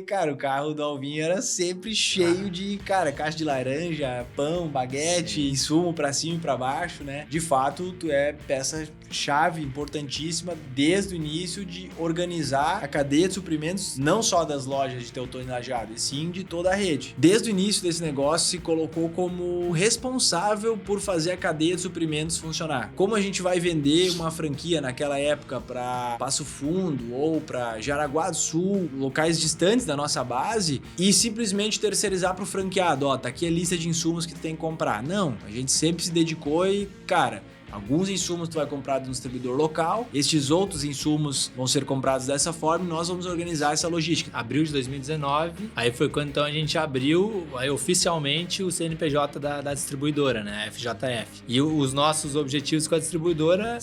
Cara, o carro do Alvinho era sempre cheio de, cara, caixa de laranja, pão, baguete, insumo pra cima e pra baixo, né? De fato, tu é peça-chave importantíssima desde o início de organizar a cadeia de suprimentos, não só das lojas de Teutônio e Lajeado, e sim de toda a rede. Desde o início desse negócio, se colocou como responsável por fazer a cadeia de suprimentos funcionar. Como a gente vai vender uma franquia naquela época para Passo Fundo ou para Jaraguá do Sul, locais distantes da nossa base, e simplesmente terceirizar para o franqueado, ó, tá aqui a lista de insumos que tu tem que comprar. Não, a gente sempre se dedicou e, cara, alguns insumos tu vai comprar de um distribuidor local, estes outros insumos vão ser comprados dessa forma e nós vamos organizar essa logística. Abril de 2019, aí foi quando então a gente abriu aí, oficialmente o CNPJ da distribuidora, né, a FJF. E os nossos objetivos com a distribuidora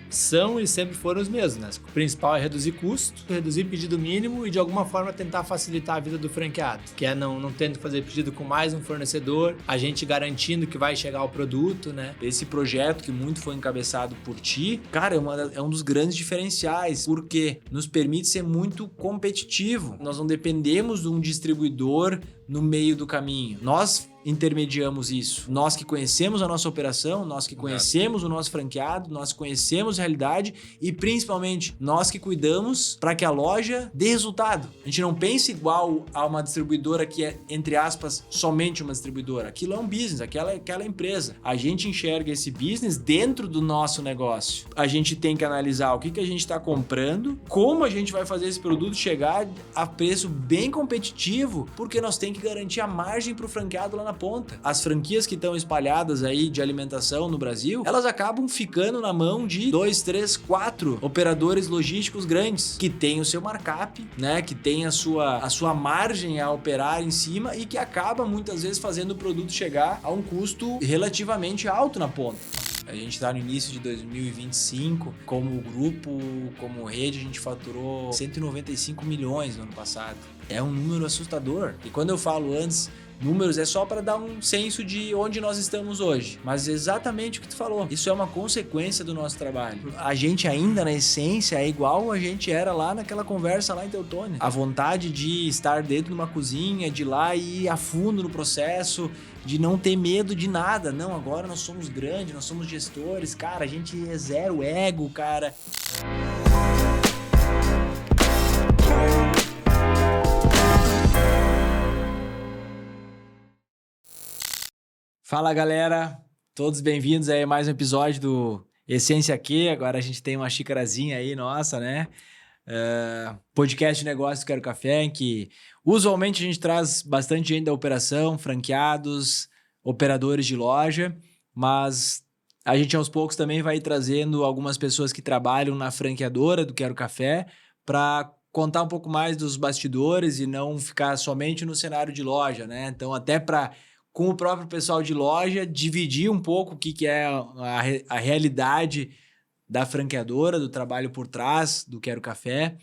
são e sempre foram os mesmos, né? O principal é reduzir custo, reduzir pedido mínimo e de alguma forma tentar facilitar a vida do franqueado, que é não tendo que fazer pedido com mais um fornecedor, a gente garantindo que vai chegar o produto, né? Esse projeto que muito foi encabeçado por ti, cara, é um dos grandes diferenciais, porque nos permite ser muito competitivo. Nós não dependemos de um distribuidor no meio do caminho. Nós intermediamos isso. Nós que conhecemos a nossa operação, nós que conhecemos o nosso franqueado, nós conhecemos a realidade e principalmente nós que cuidamos para que a loja dê resultado. A gente não pensa igual a uma distribuidora que é, entre aspas, somente uma distribuidora. Aquilo é um business, aquela empresa. A gente enxerga esse business dentro do nosso negócio. A gente tem que analisar o que a gente está comprando, como a gente vai fazer esse produto chegar a preço bem competitivo, porque nós temos que garantir a margem para o franqueado lá na ponta. As franquias que estão espalhadas aí de alimentação no Brasil, elas acabam ficando na mão de 2, 3, 4 operadores logísticos grandes, que tem o seu markup, né, que tem a sua margem a operar em cima e que acaba muitas vezes fazendo o produto chegar a um custo relativamente alto na ponta. A gente está no início de 2025, como grupo, como rede, a gente faturou 195 milhões no ano passado. É um número assustador. E quando eu falo antes, números é só para dar um senso de onde nós estamos hoje. Mas exatamente o que tu falou. Isso é uma consequência do nosso trabalho. A gente ainda, na essência, é igual a gente era lá naquela conversa lá em Teutônia. A vontade de estar dentro de uma cozinha, de ir lá e ir a fundo no processo, de não ter medo de nada. Não, agora nós somos grandes, nós somos gestores. Cara, a gente é zero ego, cara. Fala, galera, todos bem-vindos aí a mais um episódio do Essência Q. Agora a gente tem uma xicarazinha aí, nossa, né? Podcast de negócio do Quero Café, em que usualmente a gente traz bastante gente da operação, franqueados, operadores de loja, mas a gente aos poucos também vai trazendo algumas pessoas que trabalham na franqueadora do Quero Café para contar um pouco mais dos bastidores e não ficar somente no cenário de loja, né? Então, até para com o próprio pessoal de loja, dividir um pouco o que é a realidade da franqueadora, do trabalho por trás do Quero Café.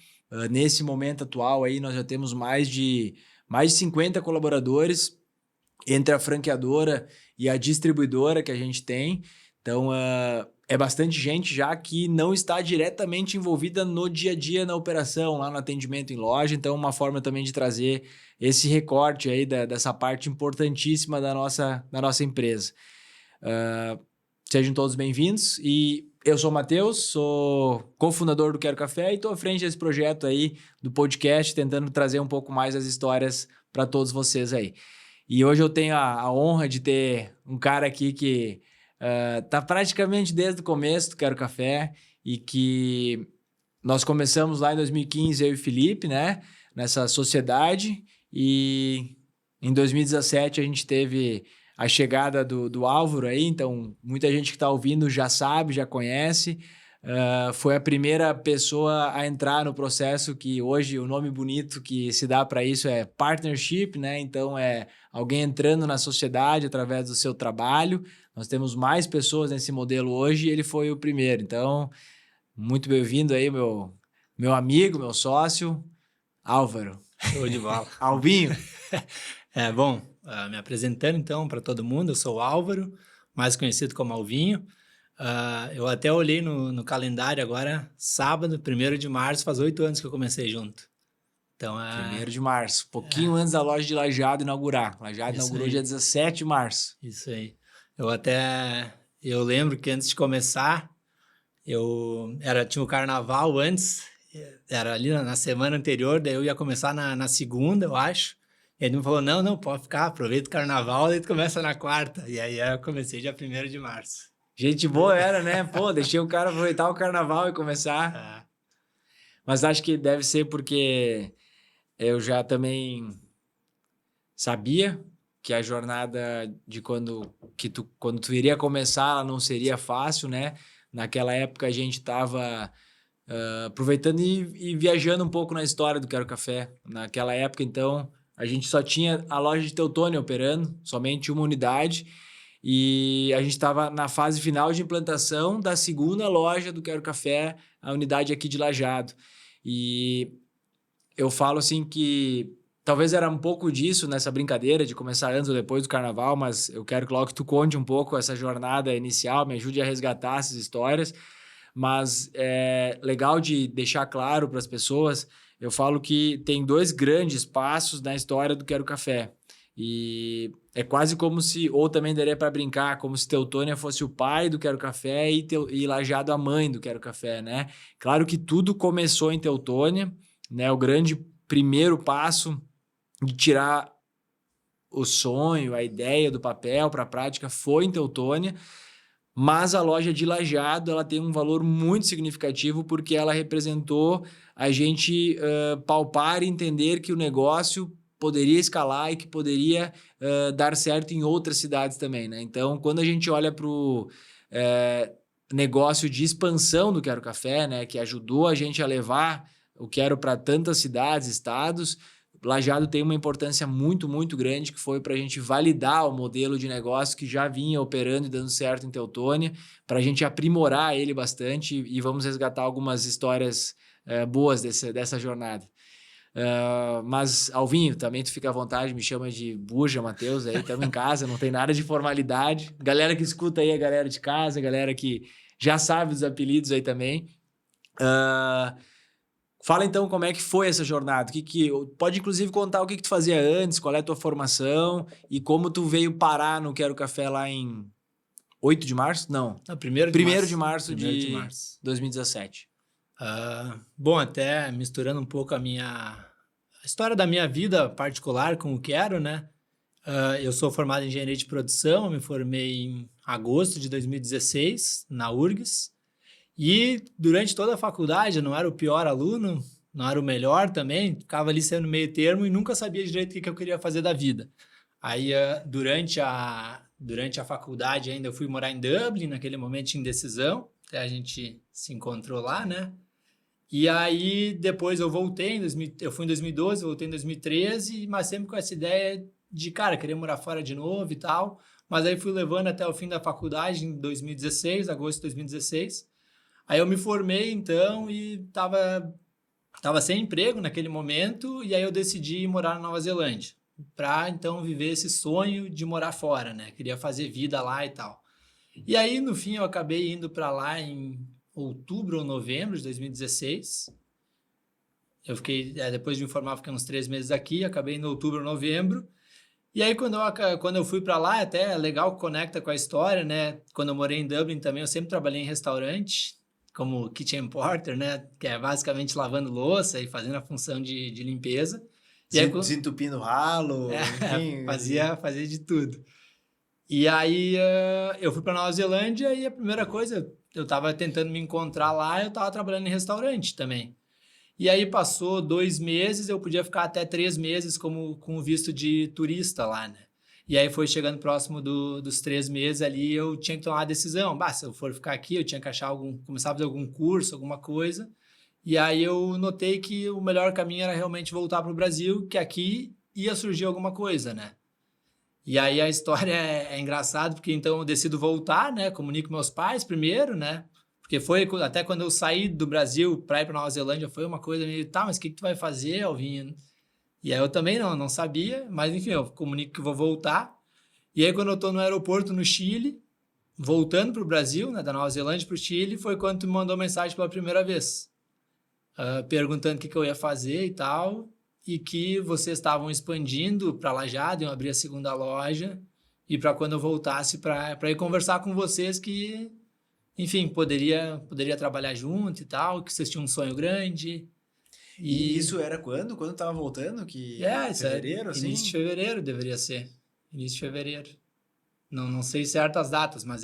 Nesse momento atual aí, nós já temos mais de 50 colaboradores entre a franqueadora e a distribuidora que a gente tem. Então, é bastante gente já que não está diretamente envolvida no dia a dia na operação, lá no atendimento em loja. Então, uma forma também de trazer esse recorte aí dessa parte importantíssima da nossa empresa. Sejam todos bem-vindos. E eu sou o Matheus, sou cofundador do Quero Café e estou à frente desse projeto aí do podcast, tentando trazer um pouco mais as histórias para todos vocês aí. E hoje eu tenho a honra de ter um cara aqui que tá praticamente desde o começo do Quero Café e que nós começamos lá em 2015, eu e o Felipe, né? Nessa sociedade, e em 2017 a gente teve a chegada do Álvaro aí, então muita gente que está ouvindo já sabe, já conhece. Foi a primeira pessoa a entrar no processo que hoje o nome bonito que se dá para isso é partnership, né? Então é alguém entrando na sociedade através do seu trabalho. Nós temos mais pessoas nesse modelo hoje e ele foi o primeiro. Então, muito bem-vindo aí, meu amigo, meu sócio, Álvaro. Show de bola. Alvinho. Bom, me apresentando então para todo mundo, eu sou o Álvaro, mais conhecido como Alvinho. Eu até olhei no calendário agora, sábado, 1º de março, faz 8 anos que eu comecei junto. Então, 1º de março, pouquinho antes da loja de Lajeado inaugurar. Lajeado Isso inaugurou aí. dia 17 de março. Isso aí. Eu lembro que antes de começar, tinha o carnaval antes, era ali na semana anterior, daí eu ia começar na segunda, eu acho. E ele me falou, não, pode ficar, aproveita o carnaval, daí tu começa na quarta. E aí eu comecei dia 1º de março. Gente boa era, né? Pô, deixei o cara aproveitar o carnaval e começar. Ah, Mas acho que deve ser porque eu já também sabia que a jornada de quando tu iria começar, ela não seria fácil, né? Naquela época a gente estava aproveitando e viajando um pouco na história do Quero Café. Naquela época, então, a gente só tinha a loja de Teutônia operando, somente uma unidade, e a gente estava na fase final de implantação da segunda loja do Quero Café, a unidade aqui de Lajeado. E eu falo assim que talvez era um pouco disso nessa brincadeira de começar antes ou depois do carnaval, mas eu quero, Cláudio, que tu conte um pouco essa jornada inicial, me ajude a resgatar essas histórias. Mas é legal de deixar claro para as pessoas, eu falo que tem 2 grandes passos na história do Quero Café. E é quase como se, ou também daria para brincar, como se Teutônia fosse o pai do Quero Café e Lajeado a mãe do Quero Café, né? Claro que tudo começou em Teutônia, né? O grande primeiro passo de tirar o sonho, a ideia do papel para a prática foi em Teutônia, mas a loja de Lajeado ela tem um valor muito significativo porque ela representou a gente palpar e entender que o negócio poderia escalar e que poderia dar certo em outras cidades também, né? Então, quando a gente olha para o negócio de expansão do Quero Café, né, que ajudou a gente a levar o Quero para tantas cidades, estados, Lajeado tem uma importância muito, muito grande que foi para a gente validar o modelo de negócio que já vinha operando e dando certo em Teutônia, para a gente aprimorar ele bastante e vamos resgatar algumas histórias boas dessa jornada. Mas, Alvinho, também tu fica à vontade, me chama de Buja, Matheus, aí estamos em casa, não tem nada de formalidade. Galera que escuta aí, a galera de casa, a galera que já sabe dos apelidos aí também. Fala então como é que foi essa jornada. Pode inclusive contar o que tu fazia antes, qual é a tua formação e como tu veio parar no Quero Café lá em 8 de março? Não. 1º de março 1º de de março. 2017. Bom, até misturando um pouco a história da minha vida particular com o Quero, né? Eu sou formado em engenharia de produção, me formei em agosto de 2016 na URGS. E durante toda a faculdade, eu não era o pior aluno, não era o melhor também, ficava ali sendo meio termo e nunca sabia direito o que eu queria fazer da vida. Aí, durante a faculdade ainda, eu fui morar em Dublin, naquele momento de indecisão, até a gente se encontrou lá, né? E aí, depois eu voltei, eu fui em 2012, voltei em 2013, mas sempre com essa ideia de, cara, querer morar fora de novo e tal. Mas aí fui levando até o fim da faculdade, em 2016, agosto de 2016. Aí eu me formei, então, e tava sem emprego naquele momento, e aí eu decidi ir morar na Nova Zelândia, para então viver esse sonho de morar fora, né? Queria fazer vida lá e tal. E aí, no fim, eu acabei indo para lá em outubro ou novembro de 2016. Eu fiquei, depois de me formar, fiquei uns 3 meses aqui, acabei indo em outubro ou novembro. E aí, quando eu fui para lá, até é legal que conecta com a história, né? Quando eu morei em Dublin também, eu sempre trabalhei em restaurante, como kitchen porter, né? Que é basicamente lavando louça e fazendo a função de limpeza. E aí, Desentupindo ralo, enfim. fazia de tudo. E aí eu fui para Nova Zelândia e a primeira coisa, eu estava tentando me encontrar lá, eu estava trabalhando em restaurante também. E aí passou 2 meses, eu podia ficar até 3 meses com visto de turista lá, né? E aí foi chegando próximo dos 3 meses ali, eu tinha que tomar uma decisão. Se eu for ficar aqui, eu tinha que começar a fazer algum curso, alguma coisa. E aí eu notei que o melhor caminho era realmente voltar para o Brasil, que aqui ia surgir alguma coisa, né? E aí a história é engraçada, porque então eu decido voltar, né? Comunico meus pais primeiro, né? Porque foi até quando eu saí do Brasil para ir para Nova Zelândia, foi uma coisa meio, tá, mas o que tu vai fazer, Alvinho? E aí eu também não sabia, mas enfim, eu comunico que vou voltar. E aí quando eu tô no aeroporto no Chile, voltando pro Brasil, né, da Nova Zelândia pro Chile, foi quando tu me mandou mensagem pela primeira vez, perguntando o que eu ia fazer e tal. e que vocês estavam expandindo para Lajeado, iam abrir a segunda loja, e para quando eu voltasse para ir conversar com vocês que, enfim, poderia trabalhar junto e tal, que vocês tinham um sonho grande. E isso era quando? Quando tava voltando? Isso Fevereiro, assim? Início de fevereiro deveria ser. Início de fevereiro. Não sei certas datas, mas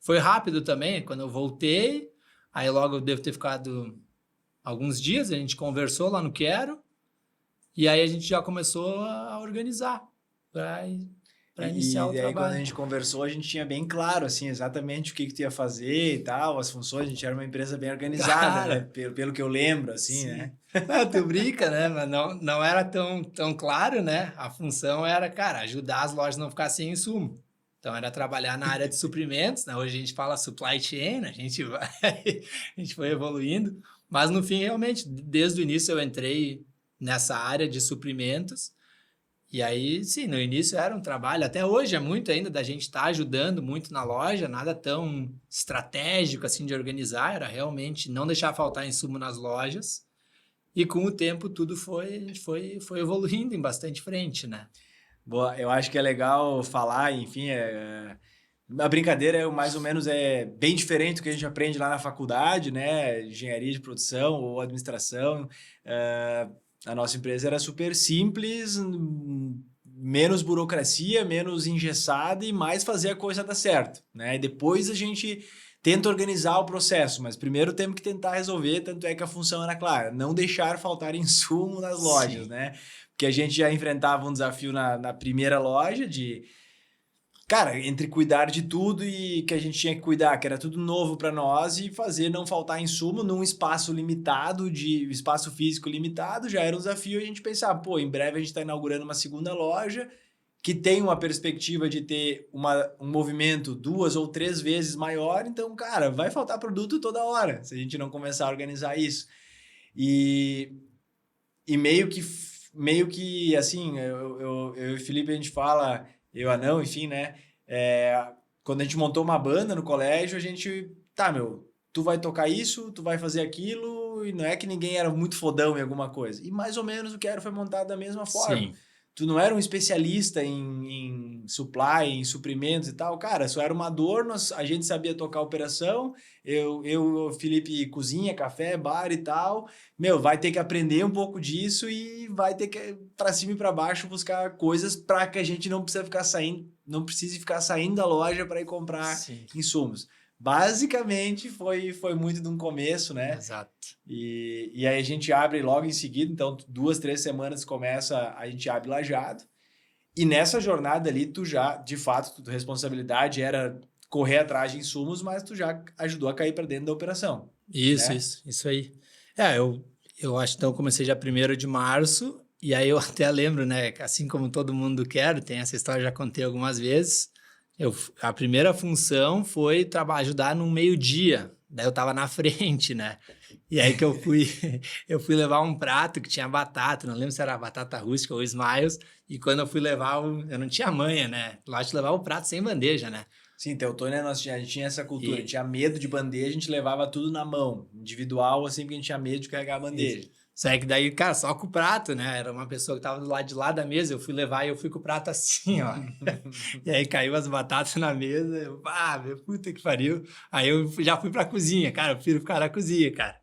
foi rápido também. Quando eu voltei, aí logo eu devo ter ficado alguns dias, a gente conversou lá no Quero, e aí a gente já começou a organizar para iniciar o E aí trabalho. quando a gente conversou, a gente tinha bem claro, assim, exatamente o que tu ia fazer e tal, as funções, a gente era uma empresa bem organizada, Cara, né? Pelo que eu lembro, assim, sim. né? Tu brinca, né? Mas não era tão claro, né? A função era, cara, ajudar as lojas a não ficar sem insumo. Então, era trabalhar na área de suprimentos, né? Hoje a gente fala supply chain, né? A gente foi evoluindo. Mas, no fim, realmente, desde o início eu entrei nessa área de suprimentos. E aí, sim, no início era um trabalho. Até hoje é muito ainda da gente estar ajudando muito na loja. Nada tão estratégico, assim, de organizar. Era realmente não deixar faltar insumo nas lojas. E com o tempo tudo foi evoluindo em bastante frente, né? Boa, eu acho que é legal falar, enfim, a brincadeira mais ou menos bem diferente do que a gente aprende lá na faculdade, né? Engenharia de produção ou administração. A nossa empresa era super simples, menos burocracia, menos engessada e mais fazer a coisa dar certo, né? E depois a gente tenta organizar o processo, mas primeiro temos que tentar resolver, tanto é que a função era clara, não deixar faltar insumo nas lojas, né? Porque a gente já enfrentava um desafio na primeira loja de, cara, entre cuidar de tudo e que a gente tinha que cuidar, que era tudo novo para nós, e fazer não faltar insumo num espaço limitado, de espaço físico limitado, já era um desafio. A gente pensava, pô, em breve a gente está inaugurando uma segunda loja que tem uma perspectiva de ter um movimento 2 ou 3 vezes maior, então, cara, vai faltar produto toda hora, se a gente não começar a organizar isso. E meio que assim, eu e o Felipe, a gente fala, eu Anão, enfim, né? Quando a gente montou uma banda no colégio, a gente, tá, meu, tu vai tocar isso, tu vai fazer aquilo, e não é que ninguém era muito fodão em alguma coisa. E mais ou menos o que era foi montado da mesma forma. Sim. Tu não era um especialista em supply, em suprimentos e tal, cara, só era uma dor, a gente sabia tocar a operação, o Felipe cozinha, café, bar e tal, meu, vai ter que aprender um pouco disso e vai ter que para cima e para baixo buscar coisas para que a gente não precise ficar saindo da loja para ir comprar insumos. Basicamente foi muito de um começo, né? Exato. E aí a gente abre logo em seguida, então 2, 3 semanas a gente abre Lajeado. E nessa jornada ali, tu já, de fato, tua responsabilidade era correr atrás de insumos, mas tu já ajudou a cair para dentro da operação. Isso aí. Eu acho, então, eu comecei já 1º de março, e aí eu até lembro, né, assim como todo mundo quer, tem essa história, já contei algumas vezes, a primeira função foi ajudar no meio-dia, daí eu tava na frente, né, e aí que eu fui levar um prato que tinha batata, não lembro se era batata rústica ou Smiles, e quando eu fui levar, eu não tinha manha, né, lá te levar o prato sem bandeja, né. Sim, Teutônia, a gente tinha essa cultura, a gente tinha medo de bandeja, a gente levava tudo na mão, individual, assim, porque a gente tinha medo de carregar a bandeja. Isso. Só que daí, cara, só com o prato, né? Era uma pessoa que tava do lado de lá da mesa, eu fui levar e eu fui com o prato assim, ó. E aí caiu as batatas na mesa, meu puta que pariu. Aí eu já fui pra cozinha, cara, eu prefiro ficar na cozinha, cara.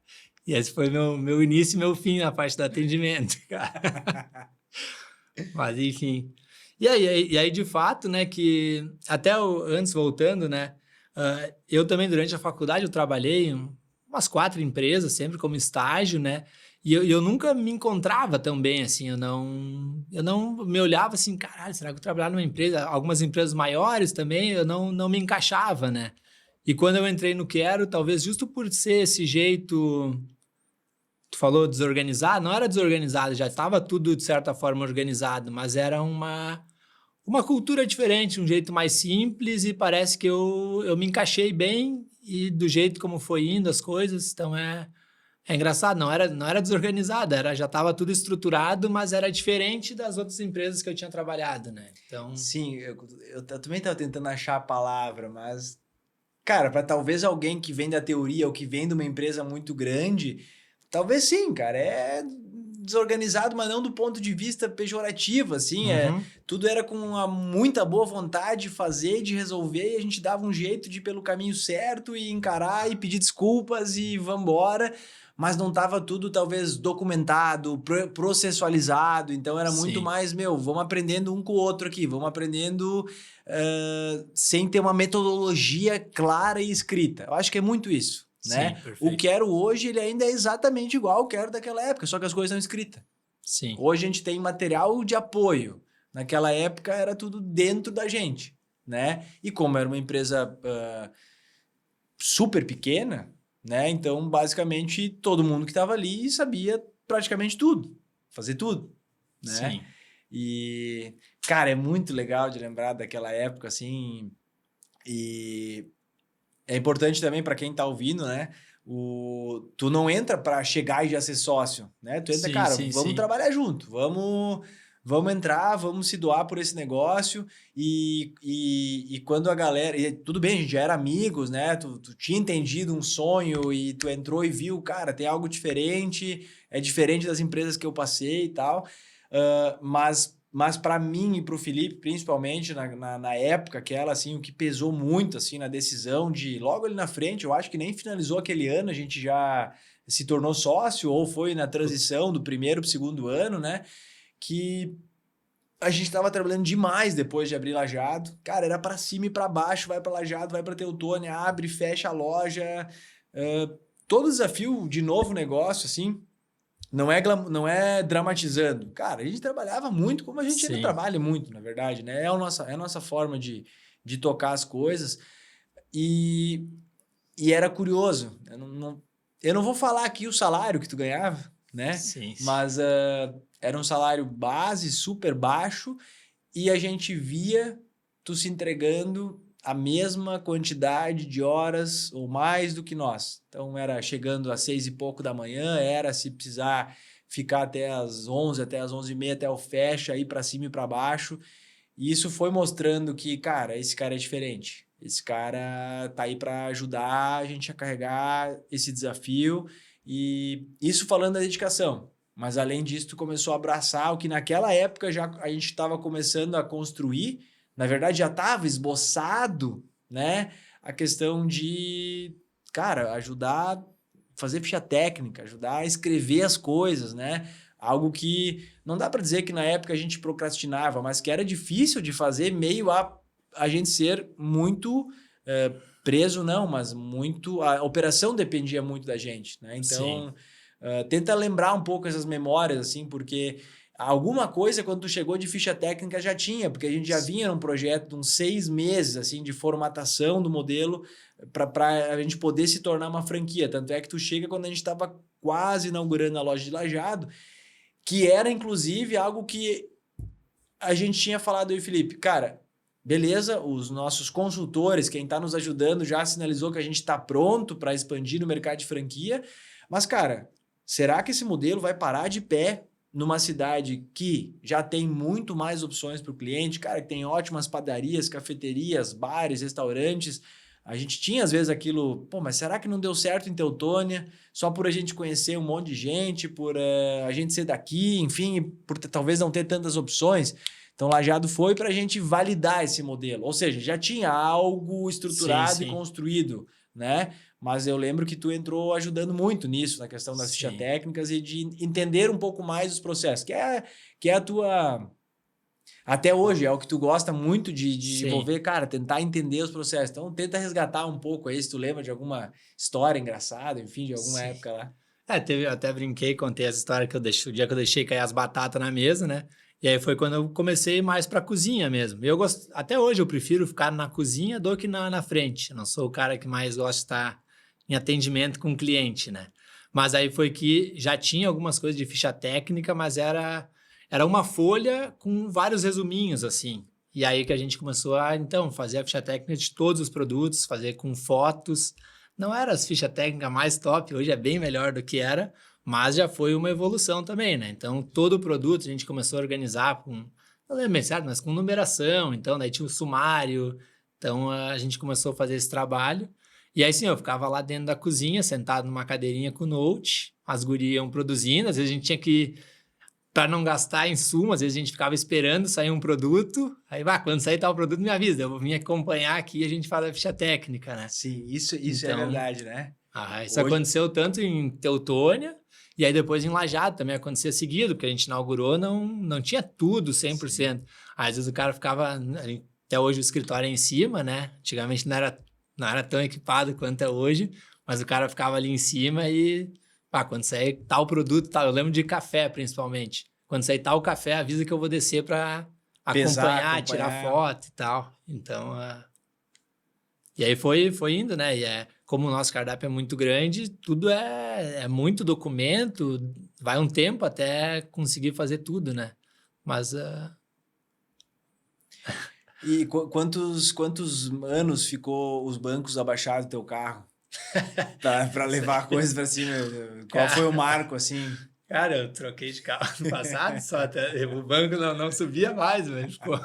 E esse foi meu início e meu fim na parte do atendimento, cara. Mas, enfim. E aí, de fato, né, que até antes, voltando, né, eu também, durante a faculdade, eu trabalhei em umas 4 empresas, sempre como estágio, né, e eu nunca me encontrava tão bem, assim, eu não me olhava assim, caralho, será que eu trabalhar numa empresa, algumas empresas maiores também, eu não me encaixava, né, e quando eu entrei no Quero, talvez justo por ser esse jeito, tu falou desorganizado, não era desorganizado, já estava tudo de certa forma organizado, mas era uma cultura diferente, um jeito mais simples, e parece que eu me encaixei bem e do jeito como foi indo as coisas, então é engraçado, não era desorganizado, já estava tudo estruturado, mas era diferente das outras empresas que eu tinha trabalhado, né? Então... Sim, eu também estava tentando achar a palavra, mas, cara, para talvez alguém que vem da teoria ou que vem de uma empresa muito grande, talvez sim, cara, desorganizado, mas não do ponto de vista pejorativo, assim, tudo era com muita boa vontade de fazer, de resolver, e a gente dava um jeito de ir pelo caminho certo e encarar e pedir desculpas e vambora, mas não estava tudo talvez documentado, processualizado, então era muito mais, vamos aprendendo um com o outro aqui, vamos aprendendo sem ter uma metodologia clara e escrita. Eu acho que é muito isso. Né? O Quero hoje, ele ainda é exatamente igual ao Quero daquela época, só que as coisas estão escritas. Sim. Hoje a gente tem material de apoio. Naquela época era tudo dentro da gente, né? E como era uma empresa super pequena, né? Então, basicamente, todo mundo que estava ali sabia praticamente tudo, fazer tudo, né? Sim. E, cara, é muito legal de lembrar daquela época, assim, e... É importante também para quem tá ouvindo, né? Tu não entra para chegar e já ser sócio, né? Tu entra, vamos trabalhar junto, vamos entrar, vamos se doar por esse negócio e quando a galera... E tudo bem, a gente já era amigos, né? Tu tinha entendido um sonho e tu entrou e viu, cara, tem algo diferente, é diferente das empresas que eu passei e tal, mas para mim e para o Felipe, principalmente na época aquela, assim, o que pesou muito assim, na decisão de logo ali na frente, eu acho que nem finalizou aquele ano, a gente já se tornou sócio ou foi na transição do primeiro para o segundo ano, né? Que a gente estava trabalhando demais depois de abrir Lajado. Cara, era para cima e para baixo, vai para Lajado, vai para Teutônia, abre, fecha a loja. Todo desafio de novo negócio, assim... Não é dramatizando. Cara, a gente trabalhava muito, como a gente ainda trabalha muito, na verdade, né? É a nossa forma de tocar as coisas. E era curioso. Eu não vou falar aqui o salário que tu ganhava, né? Sim. Mas era um salário base, super baixo, e a gente via tu se entregando a mesma quantidade de horas ou mais do que nós. Então, era chegando às 6 e pouco da manhã, era se precisar ficar até às 11, até às 11h30, até o fecha, ir para cima e para baixo. E isso foi mostrando que, cara, esse cara é diferente. Esse cara tá aí para ajudar a gente a carregar esse desafio. E isso falando da dedicação. Mas, além disso, tu começou a abraçar o que naquela época já a gente estava começando a construir. Na verdade, já estava esboçado, né? A questão de, cara, ajudar a fazer ficha técnica, ajudar a escrever as coisas, né? Algo que não dá para dizer que na época a gente procrastinava, mas que era difícil de fazer, meio a gente ser muito preso, não, mas muito... A operação dependia muito da gente, né? Então, tenta lembrar um pouco essas memórias, assim, porque... Alguma coisa, quando tu chegou de ficha técnica, já tinha, porque a gente já vinha num projeto de uns 6 meses assim, de formatação do modelo para a gente poder se tornar uma franquia. Tanto é que tu chega quando a gente estava quase inaugurando a loja de Lajado, que era, inclusive, algo que a gente tinha falado, eu e o Felipe, cara, beleza, os nossos consultores, quem está nos ajudando, já sinalizou que a gente está pronto para expandir no mercado de franquia, mas, cara, será que esse modelo vai parar de pé numa cidade que já tem muito mais opções para o cliente, cara, que tem ótimas padarias, cafeterias, bares, restaurantes? A gente tinha às vezes aquilo, pô, mas será que não deu certo em Teutônia? Só por a gente conhecer um monte de gente, por a gente ser daqui, enfim, por talvez não ter tantas opções. Então, Lajado foi para a gente validar esse modelo. Ou seja, já tinha algo estruturado e construído, né? Mas eu lembro que tu entrou ajudando muito nisso, na questão das fichas técnicas e de entender um pouco mais os processos, que é a tua... Até hoje, é o que tu gosta muito de desenvolver, cara, tentar entender os processos. Então, tenta resgatar um pouco aí, se tu lembra de alguma história engraçada, enfim, de alguma época lá. Eu até brinquei, contei essa história que o dia que eu deixei cair as batatas na mesa, né? E aí foi quando eu comecei mais para cozinha mesmo. Até hoje eu prefiro ficar na cozinha do que na frente. Eu não sou o cara que mais gosta de estar em atendimento com o cliente, né? Mas aí foi que já tinha algumas coisas de ficha técnica, mas era uma folha com vários resuminhos, assim. E aí que a gente começou a, então, fazer a ficha técnica de todos os produtos, fazer com fotos. Não era as fichas técnicas mais top, hoje é bem melhor do que era, mas já foi uma evolução também, né? Então, todo o produto a gente começou a organizar com, não lembro bem certo, mas com numeração. Então, daí tinha o sumário. Então, a gente começou a fazer esse trabalho. E aí, sim, eu ficava lá dentro da cozinha, sentado numa cadeirinha com o note, as gurias iam produzindo. Às vezes a gente tinha que para não gastar insumo, às vezes a gente ficava esperando sair um produto, aí quando sair tal produto me avisa, eu vou vir acompanhar aqui e a gente faz a ficha técnica, né? Sim, isso é verdade, né? Isso aconteceu tanto em Teutônia, e aí depois em Lajeado também acontecia seguido, porque a gente inaugurou, não tinha tudo 100%. Sim. Às vezes o cara ficava, até hoje o escritório é em cima, né? Antigamente não era tão equipado quanto é hoje, mas o cara ficava ali em cima e... quando sair tal produto, tal, eu lembro de café principalmente. Quando sair tal café, avisa que eu vou descer para acompanhar, tirar foto e tal. Então, e aí foi indo, né? E como o nosso cardápio é muito grande, tudo é muito documento, vai um tempo até conseguir fazer tudo, né? Mas... E quantos anos ficou os bancos abaixados do teu carro? Para levar coisas para cima. Qual foi o marco, assim? Cara, eu troquei de carro no passado, só até o banco não subia mais, mas ficou...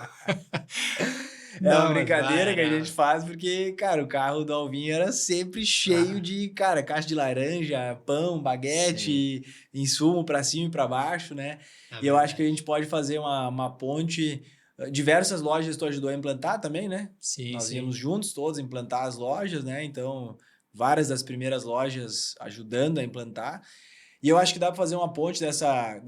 É uma brincadeira que a gente faz, porque, cara, o carro do Alvin era sempre cheio de, cara, caixa de laranja, pão, baguete, insumo para cima e para baixo, né? E eu acho que a gente pode fazer uma ponte... Diversas lojas tu ajudou a implantar também, né? Sim, Nós íamos juntos todos implantar as lojas, né? Então, várias das primeiras lojas ajudando a implantar. E eu acho que dá para fazer uma ponte dessa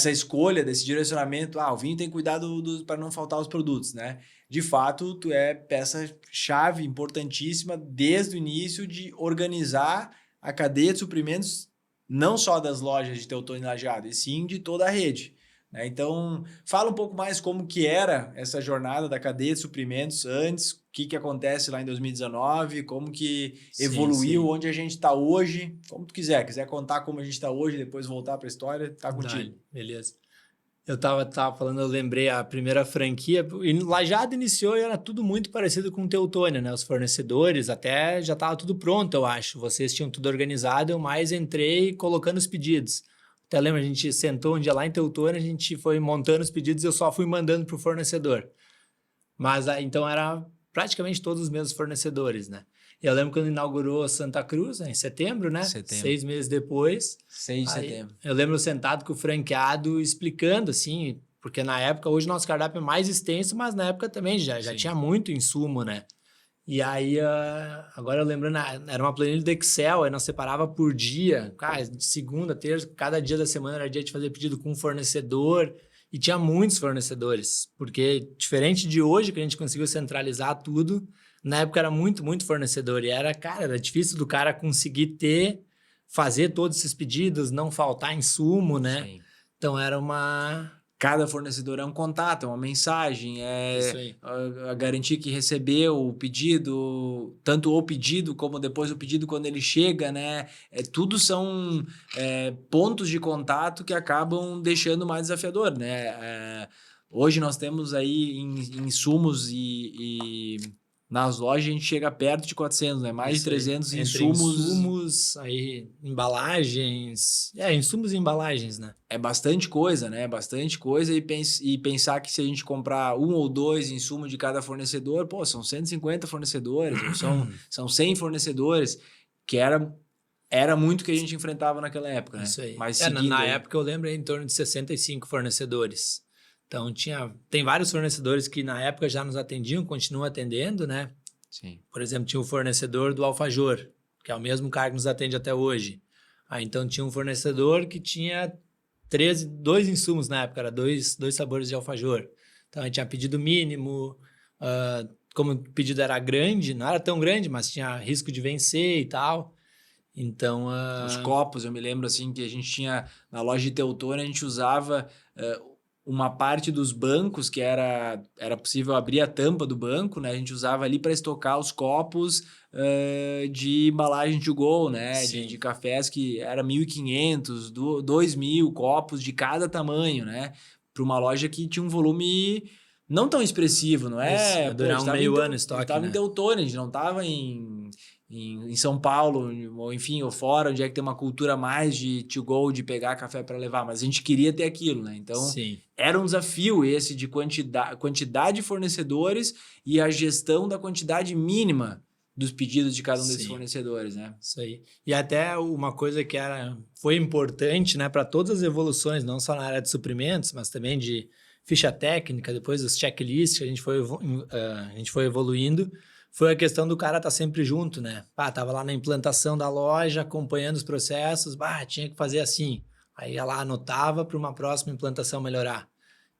escolha, desse direcionamento. O vinho tem cuidado para não faltar os produtos, né? De fato, tu é peça-chave importantíssima desde o início de organizar a cadeia de suprimentos, não só das lojas de Teutônia e Lajeado, e sim de toda a rede. Então, fala um pouco mais como que era essa jornada da cadeia de suprimentos antes, o que acontece lá em 2019, como que evoluiu, onde a gente está hoje, como tu quiser contar como a gente está hoje, depois voltar para a história, tá contigo. Beleza. Eu tava falando, eu lembrei a primeira franquia, Lajeado iniciou e era tudo muito parecido com Teutônia, né? Os fornecedores até já estava tudo pronto, eu acho. Vocês tinham tudo organizado, eu mais entrei colocando os pedidos. Até lembra, a gente sentou um dia lá em Teutônia, a gente foi montando os pedidos e eu só fui mandando para o fornecedor. Mas então era praticamente todos os mesmos fornecedores, né? E eu lembro quando inaugurou Santa Cruz, em setembro, né? 6 meses depois. 6 de setembro. Eu lembro sentado com o franqueado explicando, assim, porque na época, hoje nosso cardápio é mais extenso, mas na época também já tinha muito insumo, né? E aí, agora eu lembrando, era uma planilha do Excel, aí nós separava por dia, cara, de segunda, terça, cada dia da semana era dia de fazer pedido com um fornecedor, e tinha muitos fornecedores, porque diferente de hoje, que a gente conseguiu centralizar tudo, na época era muito, muito fornecedor, e era difícil do cara conseguir fazer todos esses pedidos, não faltar insumo, né? Sim. Então era Cada fornecedor é um contato, é uma mensagem, a garantia que recebeu o pedido, tanto o pedido como depois o pedido quando ele chega, né? Tudo são pontos de contato que acabam deixando mais desafiador, né? Hoje nós temos aí insumos e nas lojas a gente chega perto de 400, né? Mais de 300 insumos, aí embalagens... insumos e embalagens, né? É bastante coisa, né? Bastante coisa e pensar que se a gente comprar 1 ou 2 insumos de cada fornecedor, são 150 fornecedores, ou são 100 fornecedores, que era muito que a gente enfrentava naquela época, né? Isso aí. Mas na época eu lembro em torno de 65 fornecedores. Então, tem vários fornecedores que na época já nos atendiam, continuam atendendo, né? Sim. Por exemplo, tinha o fornecedor do alfajor, que é o mesmo cara que nos atende até hoje. Então, tinha um fornecedor que tinha 2 insumos na época, era dois sabores de alfajor. Então, a gente tinha pedido mínimo, como o pedido era grande, não era tão grande, mas tinha risco de vencer e tal. Então... Os copos, eu me lembro assim que a gente tinha, na loja de Teutônia, a gente usava... uma parte dos bancos que era possível abrir a tampa do banco, né? A gente usava ali para estocar os copos de embalagem to go, né? De cafés que era 1.500, 2.000 copos de cada tamanho, né? Para uma loja que tinha um volume não tão expressivo, não é? Ia durar meio ano estoque, né? Estava em Teutônia, a gente não estava em São Paulo, ou enfim, ou fora, onde é que tem uma cultura mais de to go, de pegar café para levar, mas a gente queria ter aquilo, né? Então, era um desafio esse de quantidade de fornecedores e a gestão da quantidade mínima dos pedidos de cada um desses Sim. fornecedores, né? Isso aí. E até uma coisa que foi importante, né, para todas as evoluções, não só na área de suprimentos, mas também de ficha técnica, depois os checklists que a gente foi evoluindo, foi a questão do cara estar sempre junto, né? Tava lá na implantação da loja, acompanhando os processos, tinha que fazer assim. Aí ia lá, anotava para uma próxima implantação melhorar.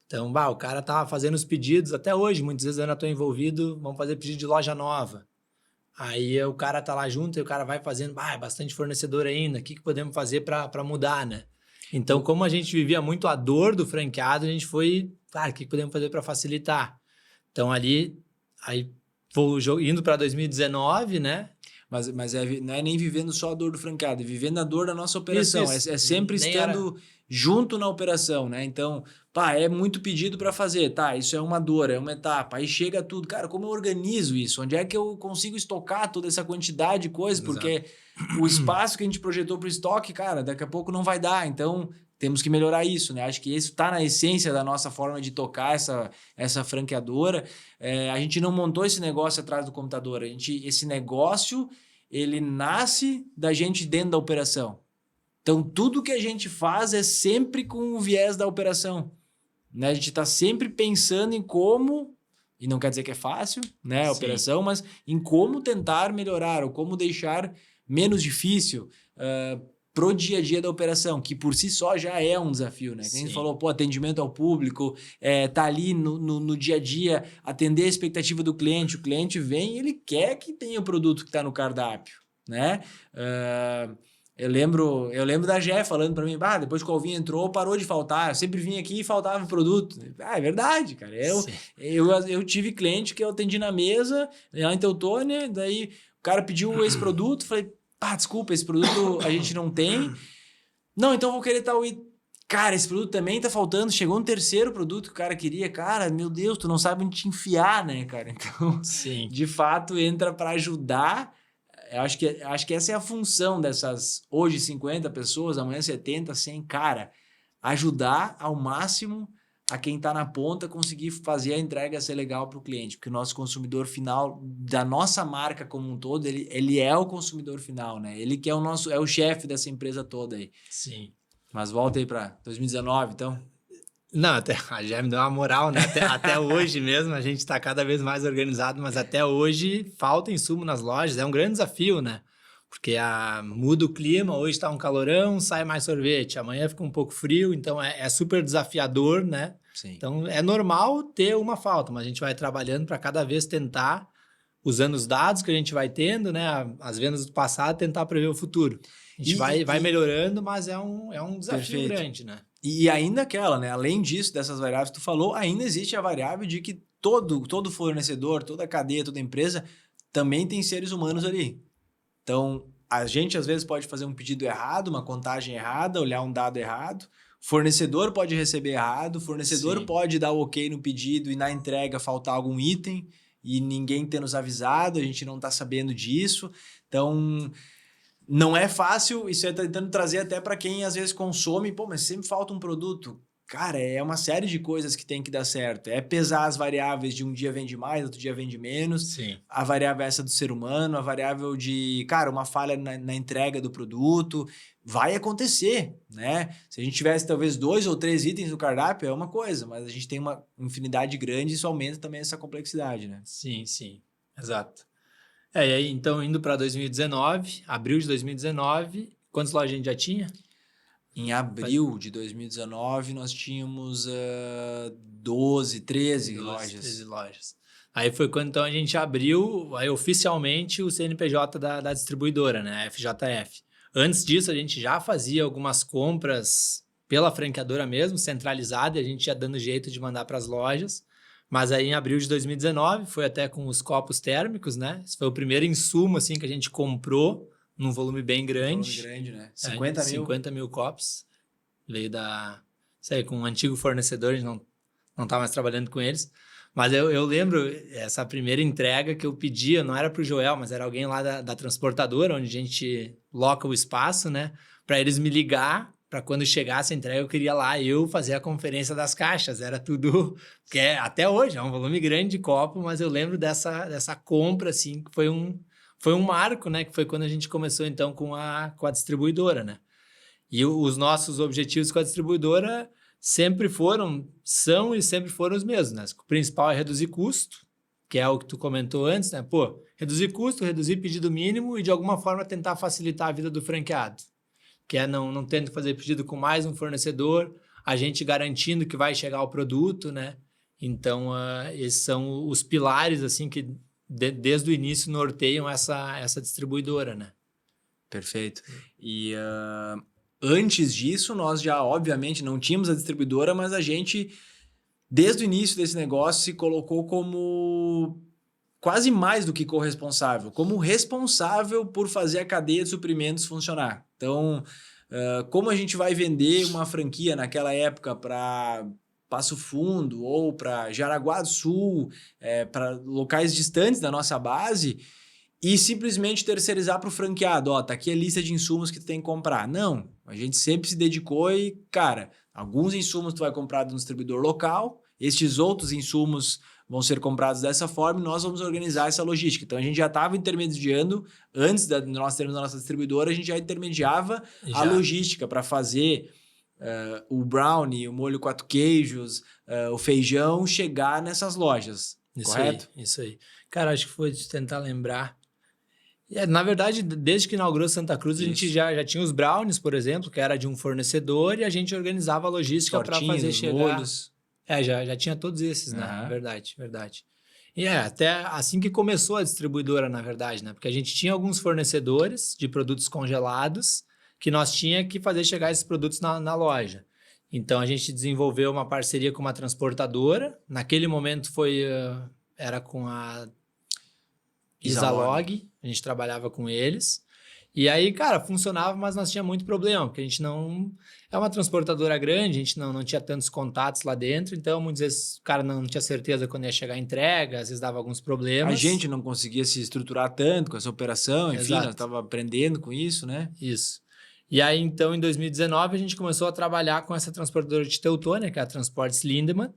Então, o cara tava fazendo os pedidos, até hoje, muitas vezes eu ainda estou envolvido, vamos fazer pedido de loja nova. Aí o cara tá lá junto e o cara vai fazendo, é bastante fornecedor ainda, o que podemos fazer para mudar, né? Então, como a gente vivia muito a dor do franqueado, a gente foi, o que podemos fazer para facilitar? Então, aí vou indo para 2019, né? Mas não é nem vivendo só a dor do franqueado, é vivendo a dor da nossa operação. Isso. É sempre estando junto na operação, né? Então, é muito pedido para fazer, isso é uma dor, é uma etapa. Aí chega tudo, cara, como eu organizo isso? Onde é que eu consigo estocar toda essa quantidade de coisas? Exato. Porque o espaço que a gente projetou para o estoque, cara, daqui a pouco não vai dar. Então, temos que melhorar isso, né? Acho que isso está na essência da nossa forma de tocar essa franqueadora. A gente não montou esse negócio atrás do computador. Esse negócio, ele nasce da gente dentro da operação. Então, tudo que a gente faz é sempre com o viés da operação, né? A gente está sempre pensando em como, e não quer dizer que é fácil, né, a operação, mas em como tentar melhorar ou como deixar menos difícil pro dia a dia da operação, que por si só já é um desafio, né? A gente falou, atendimento ao público, tá ali no dia a dia, atender a expectativa do cliente. O cliente vem e ele quer que tenha o produto que está no cardápio, né? Eu lembro da Gé falando para mim, depois que o Alvin entrou, parou de faltar. Eu sempre vinha aqui e faltava produto. É verdade, cara. Eu tive cliente que eu atendi na mesa, lá em Teutônia, daí o cara pediu esse produto, falei, desculpa, esse produto a gente não tem. Não, então vou querer tal item. Cara, esse produto também tá faltando. Chegou um terceiro produto que o cara queria. Cara, meu Deus, tu não sabe onde te enfiar, né, cara? Então, de fato, entra para ajudar. Eu acho que essa é a função dessas, hoje 50 pessoas, amanhã 70, 100, cara, ajudar ao máximo a quem está na ponta conseguir fazer a entrega ser legal para o cliente, porque o nosso consumidor final, da nossa marca como um todo, ele é o consumidor final, né? Ele que é o chefe dessa empresa toda aí. Sim. Mas volta aí para 2019, então. Não, a Gé me deu uma moral, né? Até hoje mesmo, a gente está cada vez mais organizado, mas até hoje falta insumo nas lojas, é um grande desafio, né? Porque muda o clima, hoje está um calorão, sai mais sorvete, amanhã fica um pouco frio, então é super desafiador, né? Sim. Então é normal ter uma falta, mas a gente vai trabalhando para cada vez tentar, usando os dados que a gente vai tendo, né? As vendas do passado, tentar prever o futuro. A gente vai melhorando, mas é um desafio grande, né? E ainda aquela, né? Além disso, dessas variáveis que tu falou, ainda existe a variável de que todo fornecedor, toda cadeia, toda empresa também tem seres humanos ali. Então, a gente às vezes pode fazer um pedido errado, uma contagem errada, olhar um dado errado. Fornecedor pode receber errado, fornecedor pode dar o ok no pedido e na entrega faltar algum item e ninguém ter nos avisado, a gente não está sabendo disso. Então, não é fácil, isso é tentando trazer até para quem às vezes consome, mas sempre falta um produto. Cara, é uma série de coisas que tem que dar certo. É pesar as variáveis de um dia vende mais, outro dia vende menos. Sim. A variável essa do ser humano, a variável de, uma falha na entrega do produto. Vai acontecer, né? Se a gente tivesse talvez 2 ou 3 itens no cardápio, é uma coisa, mas a gente tem uma infinidade grande e isso aumenta também essa complexidade, né? Sim, exato. E aí, então, indo para 2019, abril de 2019, quantas lojas a gente já tinha? Em abril de 2019, nós tínhamos 12, 13 lojas. 13 lojas. Aí foi quando então a gente abriu oficialmente o CNPJ da distribuidora, né? A FJF. Antes disso, a gente já fazia algumas compras pela franqueadora mesmo, centralizada, e a gente ia dando jeito de mandar para as lojas. Mas aí em abril de 2019, foi até com os copos térmicos, né? Esse foi o primeiro insumo assim, que a gente comprou, num volume bem grande. Um volume grande, né? 50 mil copos. Veio com um antigo fornecedor, a gente não tá mais trabalhando com eles. Mas eu lembro essa primeira entrega que eu pedia, não era para o Joel, mas era alguém lá da transportadora, onde a gente loca o espaço, né? Para eles me ligar, para quando chegasse a entrega, eu queria lá eu fazer a conferência das caixas. Era tudo... Porque até hoje é um volume grande de copo, mas eu lembro dessa compra, assim, que foi um foi um marco, né? Que foi quando a gente começou, então, com a distribuidora, né? E os nossos objetivos com a distribuidora são e sempre foram os mesmos, né? O principal é reduzir custo, que é o que tu comentou antes, né? Pô, reduzir custo, reduzir pedido mínimo e, de alguma forma, tentar facilitar a vida do franqueado. Que é não tendo que fazer pedido com mais um fornecedor, a gente garantindo que vai chegar o produto, né? Então, esses são os pilares, assim, que desde o início norteiam essa distribuidora, né? Perfeito. E antes disso, nós já, obviamente, não tínhamos a distribuidora, mas a gente, desde o início desse negócio, se colocou como quase mais do que corresponsável, como responsável por fazer a cadeia de suprimentos funcionar. Então, como a gente vai vender uma franquia naquela época para Passo Fundo ou para Jaraguá do Sul, para locais distantes da nossa base, e simplesmente terceirizar para o franqueado, ó, tá aqui a lista de insumos que tu tem que comprar. Não, a gente sempre se dedicou e, cara, alguns insumos tu vai comprar de um distribuidor local, estes outros insumos vão ser comprados dessa forma e nós vamos organizar essa logística. Então, a gente já estava intermediando, antes de nós termos a nossa distribuidora, a gente já intermediava a logística para fazer o brownie, o molho 4 queijos, o feijão chegar nessas lojas, correto? Isso aí. Cara, acho que foi de tentar lembrar. Na verdade, desde que inaugurou Santa Cruz, a gente já tinha os brownies, por exemplo, que era de um fornecedor, e a gente organizava a logística para fazer chegar. Molhos. Já tinha todos esses, né? Verdade. E até assim que começou a distribuidora, na verdade, né? Porque a gente tinha alguns fornecedores de produtos congelados que nós tinha que fazer chegar esses produtos na loja. Então, a gente desenvolveu uma parceria com uma transportadora. Naquele momento era com a Isalog, a gente trabalhava com eles. E aí, cara, funcionava, mas nós tínhamos muito problema, porque a gente não... É uma transportadora grande, a gente não tinha tantos contatos lá dentro, então muitas vezes o cara não tinha certeza quando ia chegar a entrega, às vezes dava alguns problemas. A gente não conseguia se estruturar tanto com essa operação, enfim, nós estávamos aprendendo com isso, né? Isso. E aí, então, em 2019, a gente começou a trabalhar com essa transportadora de Teutônia, que é a Transportes Lindemann.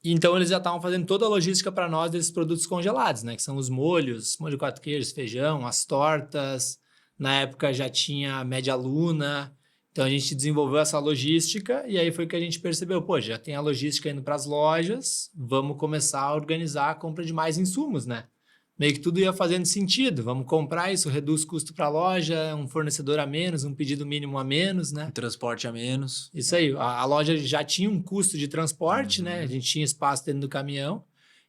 Então, eles já estavam fazendo toda a logística para nós desses produtos congelados, né? Que são os molhos, molho 4 queijos, feijão, as tortas. Na época já tinha a Média Luna. Então, a gente desenvolveu essa logística e aí foi que a gente percebeu, pô, já tem a logística indo para as lojas, vamos começar a organizar a compra de mais insumos, né? Meio que tudo ia fazendo sentido. Vamos comprar isso, reduz custo para a loja, um fornecedor a menos, um pedido mínimo a menos, né? Um transporte a menos. Isso aí. A loja já tinha um custo de transporte, né? A gente tinha espaço dentro do caminhão.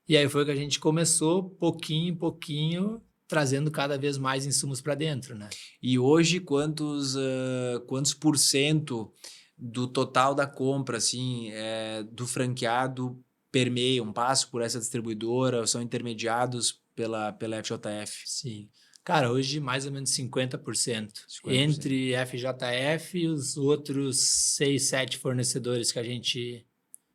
E aí foi que a gente começou, pouquinho em pouquinho, trazendo cada vez mais insumos para dentro, né? E hoje, quantos % do total da compra, assim, do franqueado permeiam, passam por essa distribuidora, são intermediados pela FJF? Sim. Cara, hoje mais ou menos 50%. Entre FJF e os outros 6, 7 fornecedores que a gente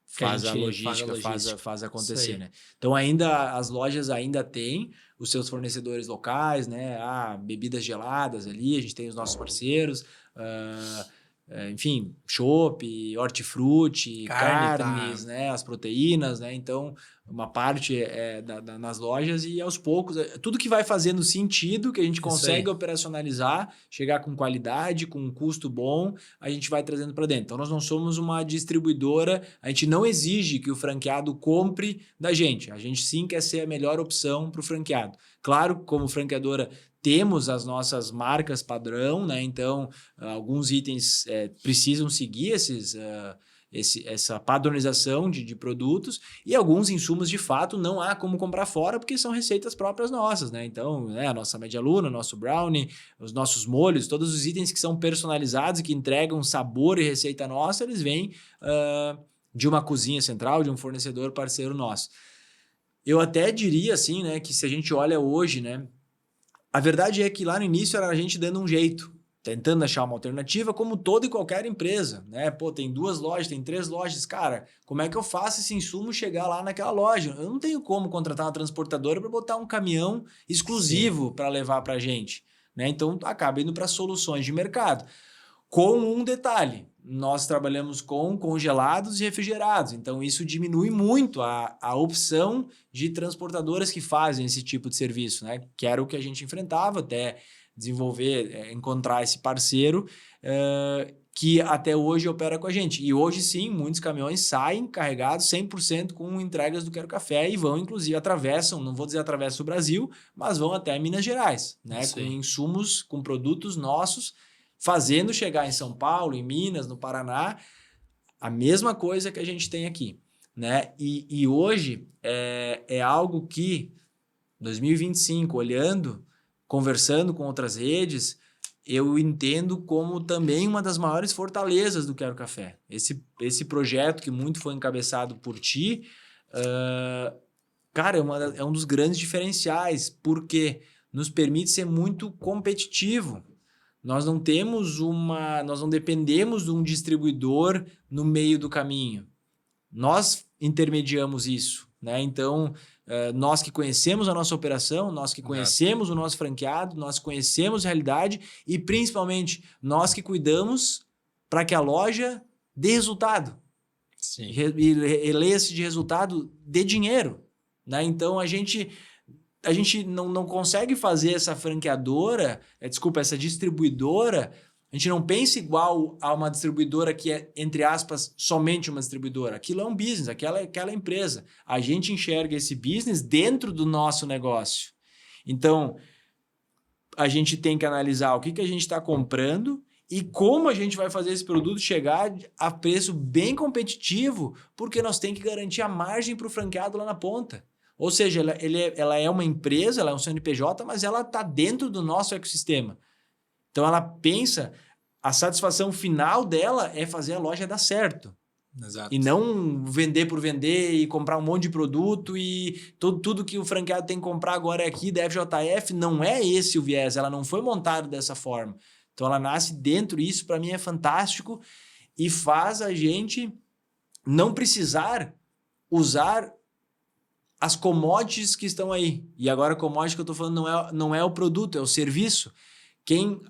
faz a logística, faz acontecer, né? Então, ainda as lojas ainda têm os seus fornecedores locais, né? Bebidas geladas ali, a gente tem os nossos parceiros, enfim, chopp, hortifruti, carnes, né? As proteínas, né? Então, uma parte nas lojas e aos poucos, tudo que vai fazendo sentido, que a gente consegue operacionalizar, chegar com qualidade, com um custo bom, a gente vai trazendo para dentro. Então, nós não somos uma distribuidora, a gente não exige que o franqueado compre da gente. A gente sim quer ser a melhor opção para o franqueado. Claro, como franqueadora, temos as nossas marcas padrão, né? Então, alguns itens precisam seguir essa padronização de produtos e alguns insumos, de fato, não há como comprar fora porque são receitas próprias nossas, né? Então, a nossa Média Luna, nosso brownie, os nossos molhos, todos os itens que são personalizados e que entregam sabor e receita nossa, eles vêm de uma cozinha central, de um fornecedor parceiro nosso. Eu até diria, assim, né, que se a gente olha hoje, né, a verdade é que lá no início era a gente dando um jeito, tentando achar uma alternativa, como toda e qualquer empresa, né? Pô, tem 2 lojas, tem 3 lojas. Cara, como é que eu faço esse insumo chegar lá naquela loja? Eu não tenho como contratar uma transportadora para botar um caminhão exclusivo para levar para a gente, né? Então, acaba indo para soluções de mercado. com um detalhe. Nós trabalhamos com congelados e refrigerados, então isso diminui muito a opção de transportadoras que fazem esse tipo de serviço, né? Que era o que a gente enfrentava até desenvolver, encontrar esse parceiro que até hoje opera com a gente. E hoje sim, muitos caminhões saem carregados 100% com entregas do Quero Café e vão, inclusive, atravessam, não vou dizer atravessam o Brasil, mas vão até Minas Gerais, né? Com insumos, com produtos nossos, fazendo chegar em São Paulo, em Minas, no Paraná, a mesma coisa que a gente tem aqui, né? E hoje é algo que, 2025, olhando, conversando com outras redes, eu entendo como também uma das maiores fortalezas do Quero Café. Esse projeto que muito foi encabeçado por ti, cara, é um dos grandes diferenciais, porque nos permite ser muito competitivo. Nós não dependemos de um distribuidor no meio do caminho. Nós intermediamos isso, né? Então, nós que conhecemos a nossa operação, nós que conhecemos o nosso franqueado, nós conhecemos a realidade e, principalmente, nós que cuidamos para que a loja dê resultado. Sim. E leia-se de resultado, dê dinheiro, né? Então, a gente não consegue fazer essa franqueadora, essa distribuidora, a gente não pensa igual a uma distribuidora que é, entre aspas, somente uma distribuidora. Aquilo é um business, aquela empresa. A gente enxerga esse business dentro do nosso negócio. Então, a gente tem que analisar o que a gente está comprando e como a gente vai fazer esse produto chegar a preço bem competitivo, porque nós temos que garantir a margem para o franqueado lá na ponta. Ou seja, ela é uma empresa, ela é um CNPJ, mas ela está dentro do nosso ecossistema. Então, ela pensa, a satisfação final dela é fazer a loja dar certo. Exato. E não vender por vender e comprar um monte de produto e tudo que o franqueado tem que comprar agora é aqui da FJF. Não é esse o viés, ela não foi montada dessa forma. Então, ela nasce dentro, e isso para mim é fantástico e faz a gente não precisar usar as commodities que estão aí. E agora a commodity que eu estou falando não é o produto, é o serviço.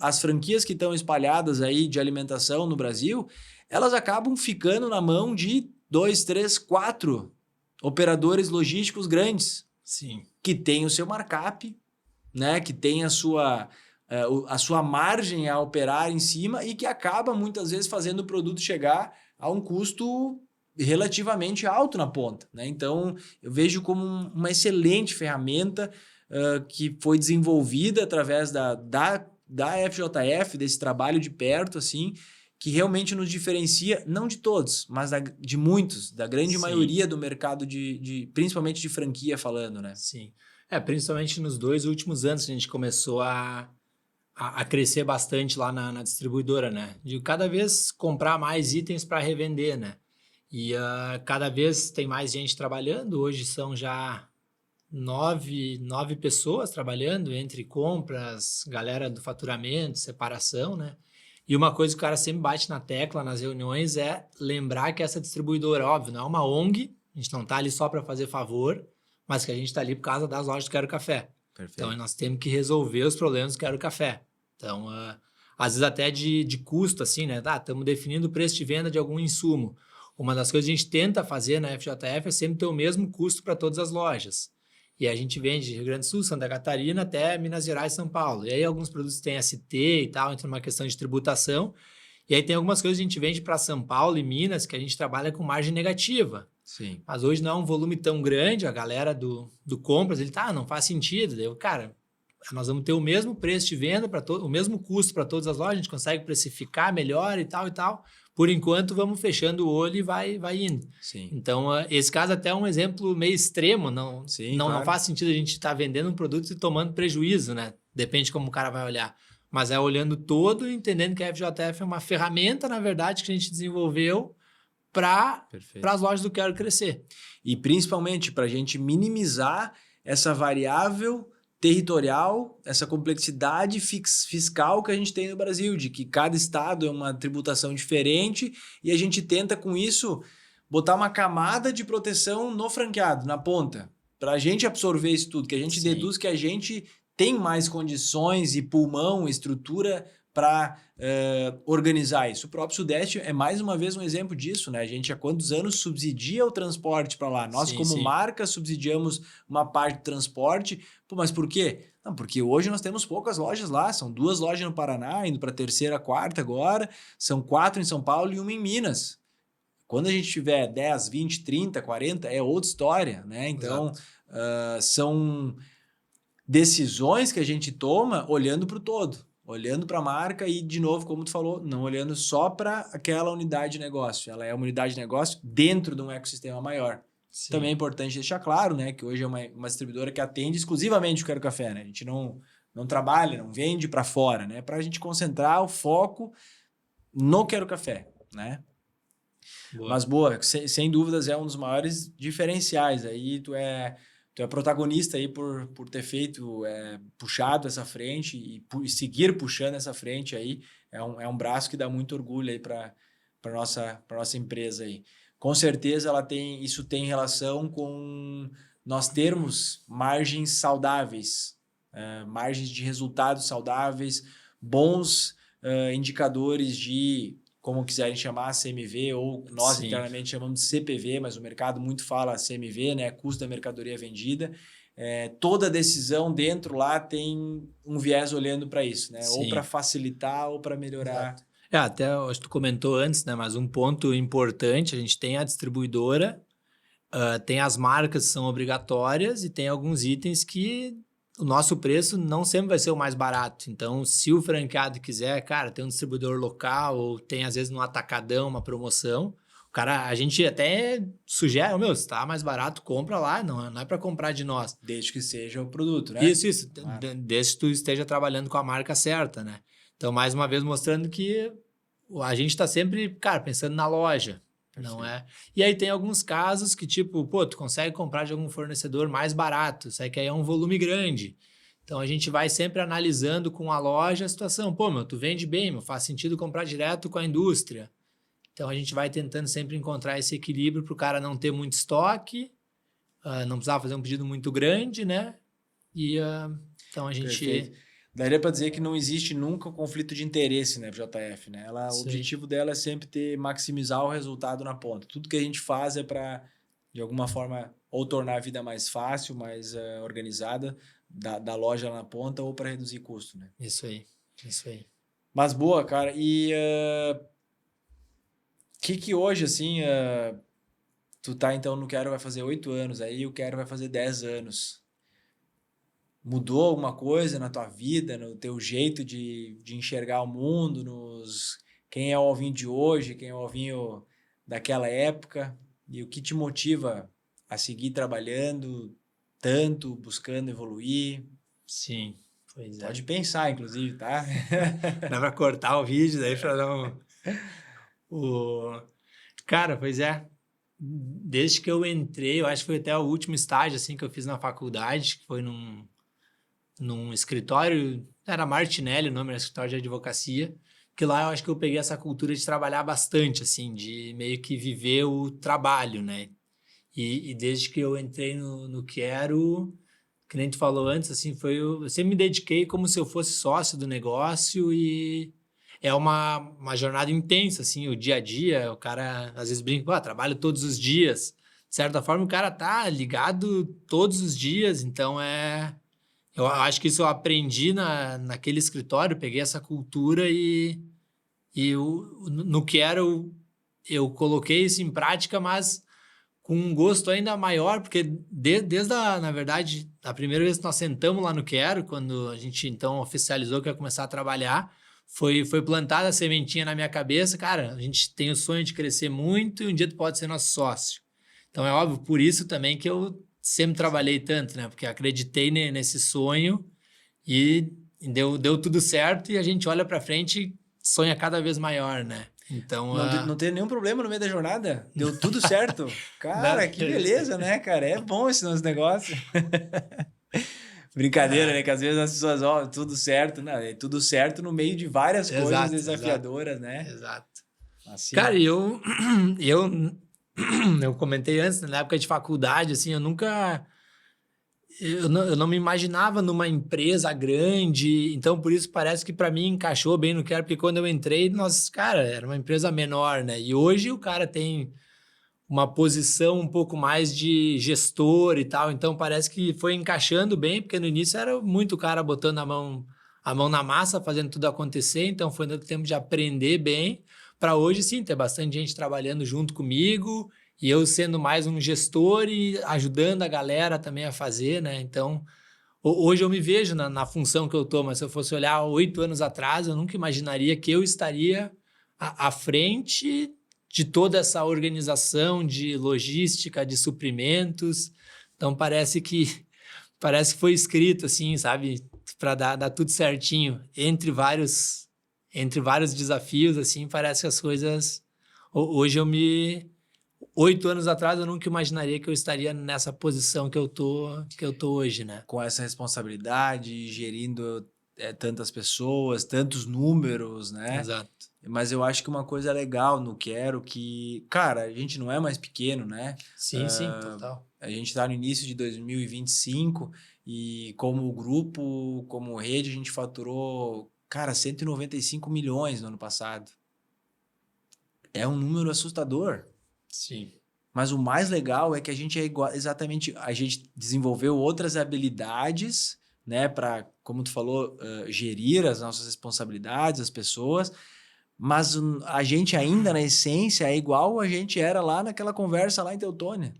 As franquias que estão espalhadas aí de alimentação no Brasil, elas acabam ficando na mão de 2, 3, 4 operadores logísticos grandes. Sim. Que tem o seu markup, né? Que tem a sua margem a operar em cima e que acaba muitas vezes fazendo o produto chegar a um custo relativamente alto na ponta, né? Então, eu vejo como uma excelente ferramenta que foi desenvolvida através da FJF, desse trabalho de perto, assim, que realmente nos diferencia, não de todos, mas de muitos, da grande maioria do mercado, principalmente de franquia falando, né? Sim. Principalmente nos 2 últimos anos a gente começou a crescer bastante lá na distribuidora, né? De cada vez comprar mais itens para revender, né? E cada vez tem mais gente trabalhando. Hoje são já 9 pessoas trabalhando entre compras, galera do faturamento, separação, né? E uma coisa que o cara sempre bate na tecla nas reuniões é lembrar que essa distribuidora, óbvio, não é uma ONG, a gente não está ali só para fazer favor, mas que a gente está ali por causa das lojas do Quero Café. Perfeito. Então, nós temos que resolver os problemas do Quero Café. Então, às vezes até de custo, assim, né? Estamos definindo o preço de venda de algum insumo. Uma das coisas que a gente tenta fazer na FJF é sempre ter o mesmo custo para todas as lojas. E a gente vende de Rio Grande do Sul, Santa Catarina, até Minas Gerais e São Paulo. E aí alguns produtos têm ST e tal, entra numa questão de tributação. E aí tem algumas coisas que a gente vende para São Paulo e Minas que a gente trabalha com margem negativa. Sim. Mas hoje não é um volume tão grande, a galera do compras, ele não faz sentido. Daí, cara, nós vamos ter o mesmo preço de venda, o mesmo custo para todas as lojas, a gente consegue precificar melhor e tal e tal. Por enquanto, vamos fechando o olho e vai indo. Sim. Então, esse caso até é um exemplo meio extremo. Não faz sentido a gente estar vendendo um produto e tomando prejuízo, né? Depende de como o cara vai olhar. Mas é olhando todo e entendendo que a FJF é uma ferramenta, na verdade, que a gente desenvolveu para as lojas do Quero crescer. E principalmente para a gente minimizar essa variável territorial, essa complexidade fiscal que a gente tem no Brasil, de que cada estado é uma tributação diferente e a gente tenta com isso botar uma camada de proteção no franqueado, na ponta, para a gente absorver isso tudo, que a gente deduz que a gente tem mais condições e pulmão, estrutura para organizar isso? O próprio Sudeste é mais uma vez um exemplo disso, né? A gente há quantos anos subsidia o transporte para lá? Nós, como marca, subsidiamos uma parte do transporte. Pô, mas por quê? Não, porque hoje nós temos poucas lojas lá, são 2 lojas no Paraná, indo para a 3ª, 4ª agora, são 4 em São Paulo e 1 em Minas. Quando a gente tiver 10, 20, 30, 40, é outra história, né? Então, são decisões que a gente toma olhando para o todo, olhando para a marca e, de novo, como tu falou, não olhando só para aquela unidade de negócio. Ela é uma unidade de negócio dentro de um ecossistema maior. Sim. Também é importante deixar claro, né, que hoje é uma distribuidora que atende exclusivamente o Quero Café, né? A gente não trabalha, não vende para fora, né? Para a gente concentrar o foco no Quero Café, né? Boa. Mas sem dúvidas é um dos maiores diferenciais. Aí tu é protagonista aí por ter puxado essa frente e seguir puxando essa frente aí. É um braço que dá muito orgulho aí para nossa empresa aí. Com certeza isso tem relação com nós termos margens saudáveis, margens de resultados saudáveis, bons indicadores de, como quiserem chamar, CMV, ou nós internamente chamamos de CPV, mas o mercado muito fala CMV, né? Custo da mercadoria vendida. Toda decisão dentro lá tem um viés olhando para isso, né? Sim. Ou para facilitar ou para melhorar. Exato. Até acho que tu comentou antes, né? Mas um ponto importante, a gente tem a distribuidora, tem as marcas que são obrigatórias e tem alguns itens que o nosso preço não sempre vai ser o mais barato. Então, se o franqueado quiser, cara, tem um distribuidor local ou tem, às vezes, no atacadão uma promoção, a gente até sugere, se tá mais barato, compra lá, não é para comprar de nós. Desde que seja o produto, né? Isso. Claro. Desde que tu esteja trabalhando com a marca certa, né? Então, mais uma vez, mostrando que a gente tá sempre, cara, pensando na loja. Perfeito. Não é? E aí tem alguns casos que, tipo, tu consegue comprar de algum fornecedor mais barato, isso aí que aí é um volume grande. Então, a gente vai sempre analisando com a loja a situação. Tu vende bem, faz sentido comprar direto com a indústria. Então, a gente vai tentando sempre encontrar esse equilíbrio para o cara não ter muito estoque, não precisar fazer um pedido muito grande, né? E então, a gente... Perfeito. Daria para dizer que não existe nunca um conflito de interesse, né, JF, né? O objetivo dela é sempre maximizar o resultado na ponta. Tudo que a gente faz é para, de alguma forma, ou tornar a vida mais fácil, mais organizada da loja lá na ponta, ou para reduzir custo, né? Isso aí. Mas boa, cara. E que hoje, assim, tu tá então no Quero vai fazer 8 anos, aí o Quero vai fazer 10 anos. Mudou alguma coisa na tua vida, no teu jeito de enxergar o mundo, quem é o Alvinho de hoje, quem é o Alvinho daquela época, e o que te motiva a seguir trabalhando tanto, buscando evoluir? Sim, pois é. Pode pensar, inclusive, tá? Dá pra cortar o vídeo daí pra não... Cara, pois é. Desde que eu entrei, eu acho que foi até o último estágio assim, que eu fiz na faculdade, que foi num escritório, era Martinelli o nome, era escritório de advocacia, que lá eu acho que eu peguei essa cultura de trabalhar bastante, assim, de meio que viver o trabalho, né? E desde que eu entrei no Quero, que nem tu falou antes, assim, eu sempre me dediquei como se eu fosse sócio do negócio e é uma jornada intensa, assim, o dia a dia, o cara às vezes brinca, trabalho todos os dias. De certa forma, o cara tá ligado todos os dias, então eu acho que isso eu aprendi naquele escritório, peguei essa cultura e no Quero eu coloquei isso em prática, mas com um gosto ainda maior, porque na verdade, a primeira vez que nós sentamos lá no Quero, quando a gente então oficializou que ia começar a trabalhar, foi plantada a sementinha na minha cabeça, cara, a gente tem o sonho de crescer muito e um dia tu pode ser nosso sócio. Então é óbvio, por isso também que eu sempre trabalhei tanto, né? Porque acreditei nesse sonho e deu tudo certo e a gente olha para frente e sonha cada vez maior, né? Então, não tem nenhum problema no meio da jornada. Deu tudo certo. Cara, que beleza, né, cara? É bom esse nosso negócio. Brincadeira, né? Que às vezes as pessoas, tudo certo. Não, é tudo certo no meio de várias coisas desafiadoras, né? Exato. Assim. Cara, eu comentei antes, na época de faculdade, assim, eu nunca... eu não me imaginava numa empresa grande, então por isso parece que para mim encaixou bem no Quero, porque quando eu entrei, nós, cara, era uma empresa menor, né? E hoje o cara tem uma posição um pouco mais de gestor e tal, então parece que foi encaixando bem, porque no início era muito cara botando a mão na massa, fazendo tudo acontecer, então foi dando tempo de aprender bem, para hoje sim, ter bastante gente trabalhando junto comigo, e eu sendo mais um gestor e ajudando a galera também a fazer, né? Então, hoje eu me vejo na função que eu tô, mas se eu fosse olhar 8 anos atrás, eu nunca imaginaria que eu estaria à frente de toda essa organização de logística, de suprimentos. Então parece que foi escrito assim, sabe, para dar tudo certinho entre vários desafios assim, parece que as coisas hoje 8 anos atrás eu nunca imaginaria que eu estaria nessa posição que eu tô hoje, né? Com essa responsabilidade, gerindo tantas pessoas, tantos números, né? Exato. Mas eu acho que uma coisa legal no Quero que, cara, a gente não é mais pequeno, né? Sim, sim, total. A gente está no início de 2025 e como grupo, como rede, a gente faturou, cara, 195 milhões no ano passado. É um número assustador. Sim. Mas o mais legal é que a gente é igual, exatamente, a gente desenvolveu outras habilidades, né, para, como tu falou, gerir as nossas responsabilidades, as pessoas, mas a gente ainda, na essência, é igual a gente era lá naquela conversa lá em Teutônia.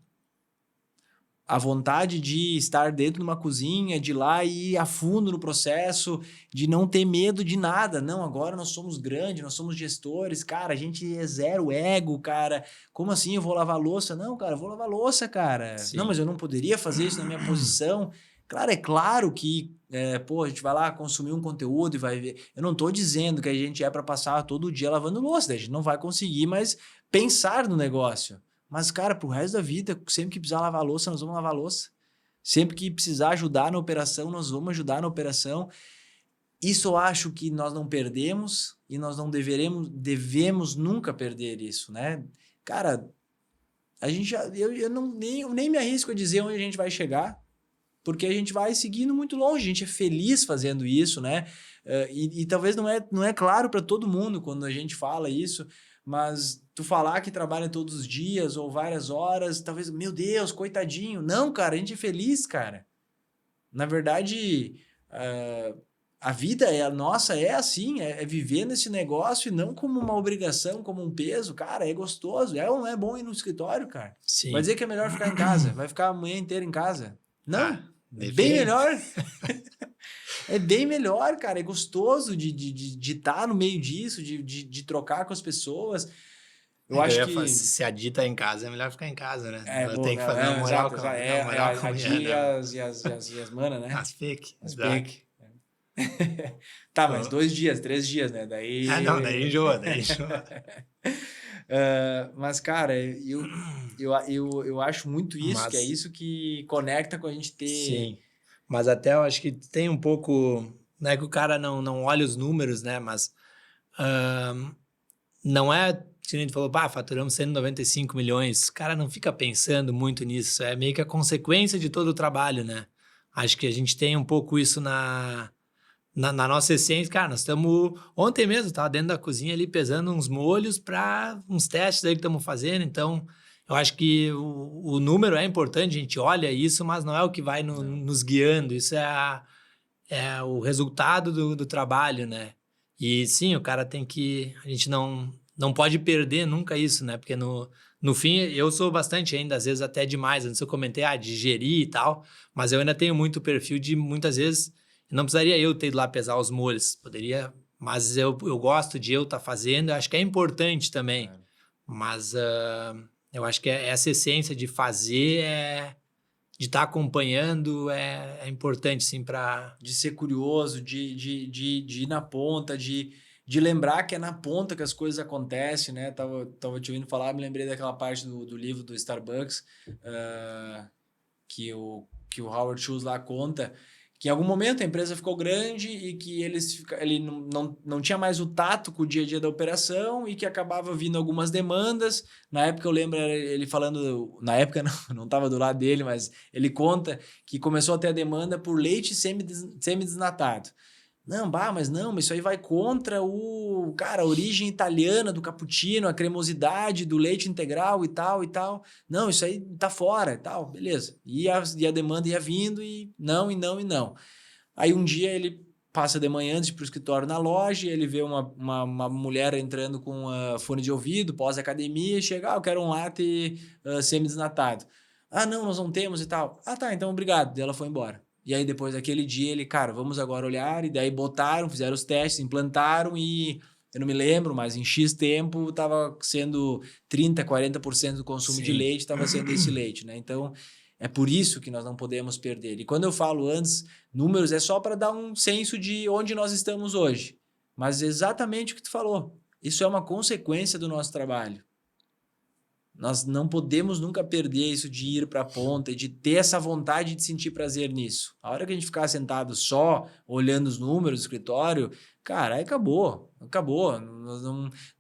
A vontade de estar dentro de uma cozinha, de ir lá e ir a fundo no processo, de não ter medo de nada. Não, agora nós somos grandes, nós somos gestores, cara, a gente é zero ego, cara. Como assim eu vou lavar louça? Não, cara, eu vou lavar louça, cara. Sim. Não, mas eu não poderia fazer isso na minha posição. Claro, é claro que, a gente vai lá consumir um conteúdo e vai ver. Eu não tô dizendo que a gente é para passar todo dia lavando louça, a gente não vai conseguir, mas pensar no negócio. Mas, cara, pro resto da vida, sempre que precisar lavar louça, nós vamos lavar louça. Sempre que precisar ajudar na operação, nós vamos ajudar na operação. Isso eu acho que nós não perdemos e nós não devemos nunca perder isso, né? Cara, a gente eu nem me arrisco a dizer onde a gente vai chegar, porque a gente vai seguindo muito longe, a gente é feliz fazendo isso, né? E talvez não é claro para todo mundo quando a gente fala isso, mas tu falar que trabalha todos os dias ou várias horas, talvez, meu Deus, coitadinho. Não, cara, a gente é feliz, cara. Na verdade, a vida nossa é assim, é viver nesse negócio e não como uma obrigação, como um peso. Cara, é gostoso. Não é bom ir no escritório, cara. Sim. Vai dizer que é melhor ficar em casa, vai ficar a manhã inteira em casa. Não, depende. bem melhor. É bem melhor, cara. É gostoso de estar no meio disso, de trocar com as pessoas. Eu acho que... Se a Di tá em casa, é melhor ficar em casa, né? Ela boa, tem que fazer uma moral com a a Di mulher, né? e as manas, né? As fake. As Exato. fake. Tá, mas 2 dias, 3 dias, né? Daí... não, daí enjoa. Mas, cara, eu acho muito isso, que é isso que conecta com a gente ter... Sim, mas até eu acho que tem um pouco... Não é que o cara não olha os números, né? Mas não é... que a gente falou, faturamos 195 milhões. O cara não fica pensando muito nisso. É meio que a consequência de todo o trabalho, né? Acho que a gente tem um pouco isso na nossa essência. Cara, nós estamos... Ontem mesmo, estava dentro da cozinha ali pesando uns molhos para uns testes aí que estamos fazendo. Então, eu acho que o número é importante, a gente olha isso, mas não é o que vai nos guiando. Isso é o resultado do trabalho, né? E sim, o cara tem que... A gente não pode perder nunca isso, né? Porque no fim, eu sou bastante ainda, às vezes até demais. Antes eu comentei, de gerir e tal, mas eu ainda tenho muito perfil de, muitas vezes, não precisaria eu ter ido lá pesar os molhos, poderia, mas eu gosto de eu estar fazendo, eu acho que é importante também. Mas eu acho que essa essência de fazer, de estar acompanhando, é importante, sim, para... De ser curioso, de ir na ponta, de lembrar que é na ponta que as coisas acontecem, né? Tava te ouvindo falar, me lembrei daquela parte do livro do Starbucks, que o Howard Schultz lá conta que em algum momento a empresa ficou grande e que ele não tinha mais o tato com o dia a dia da operação e que acabava vindo algumas demandas. Na época eu lembro ele falando, na época não estava do lado dele, mas ele conta que começou a ter a demanda por leite semi-desnatado. Não, mas isso aí vai contra a origem italiana do cappuccino, a cremosidade do leite integral e tal e tal. Não, isso aí tá fora e tal, beleza. E a demanda ia vindo e não. Aí um dia ele passa de manhã antes para o escritório na loja, ele vê uma mulher entrando com fone de ouvido, pós-academia, e chega, eu quero um latte semi-desnatado. Não, nós não temos e tal. Tá, então obrigado. E ela foi embora. E aí, depois daquele dia, ele, cara, vamos agora olhar. E daí fizeram os testes, implantaram e eu não me lembro, mas em X tempo estava sendo 30%, 40% do consumo de leite, estava sendo esse leite, né? Então, é por isso que nós não podemos perder. E quando eu falo antes, números é só para dar um senso de onde nós estamos hoje. Mas exatamente o que tu falou. Isso é uma consequência do nosso trabalho. Nós não podemos nunca perder isso de ir para a ponta e de ter essa vontade de sentir prazer nisso. A hora que a gente ficar sentado só, olhando os números do escritório, cara, aí acabou.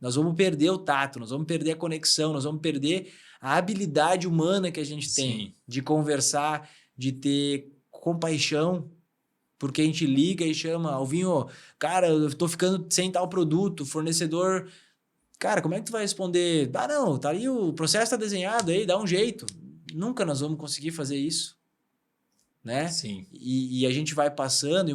Nós vamos perder o tato, nós vamos perder a conexão, nós vamos perder a habilidade humana que a gente tem de conversar, de ter compaixão, porque a gente liga e chama, Alvinho, cara, eu estou ficando sem tal produto, fornecedor... Cara, como é que tu vai responder? Não, tá aí, o processo tá desenhado aí, dá um jeito. Nunca nós vamos conseguir fazer isso, né? Sim. E a gente vai passando, e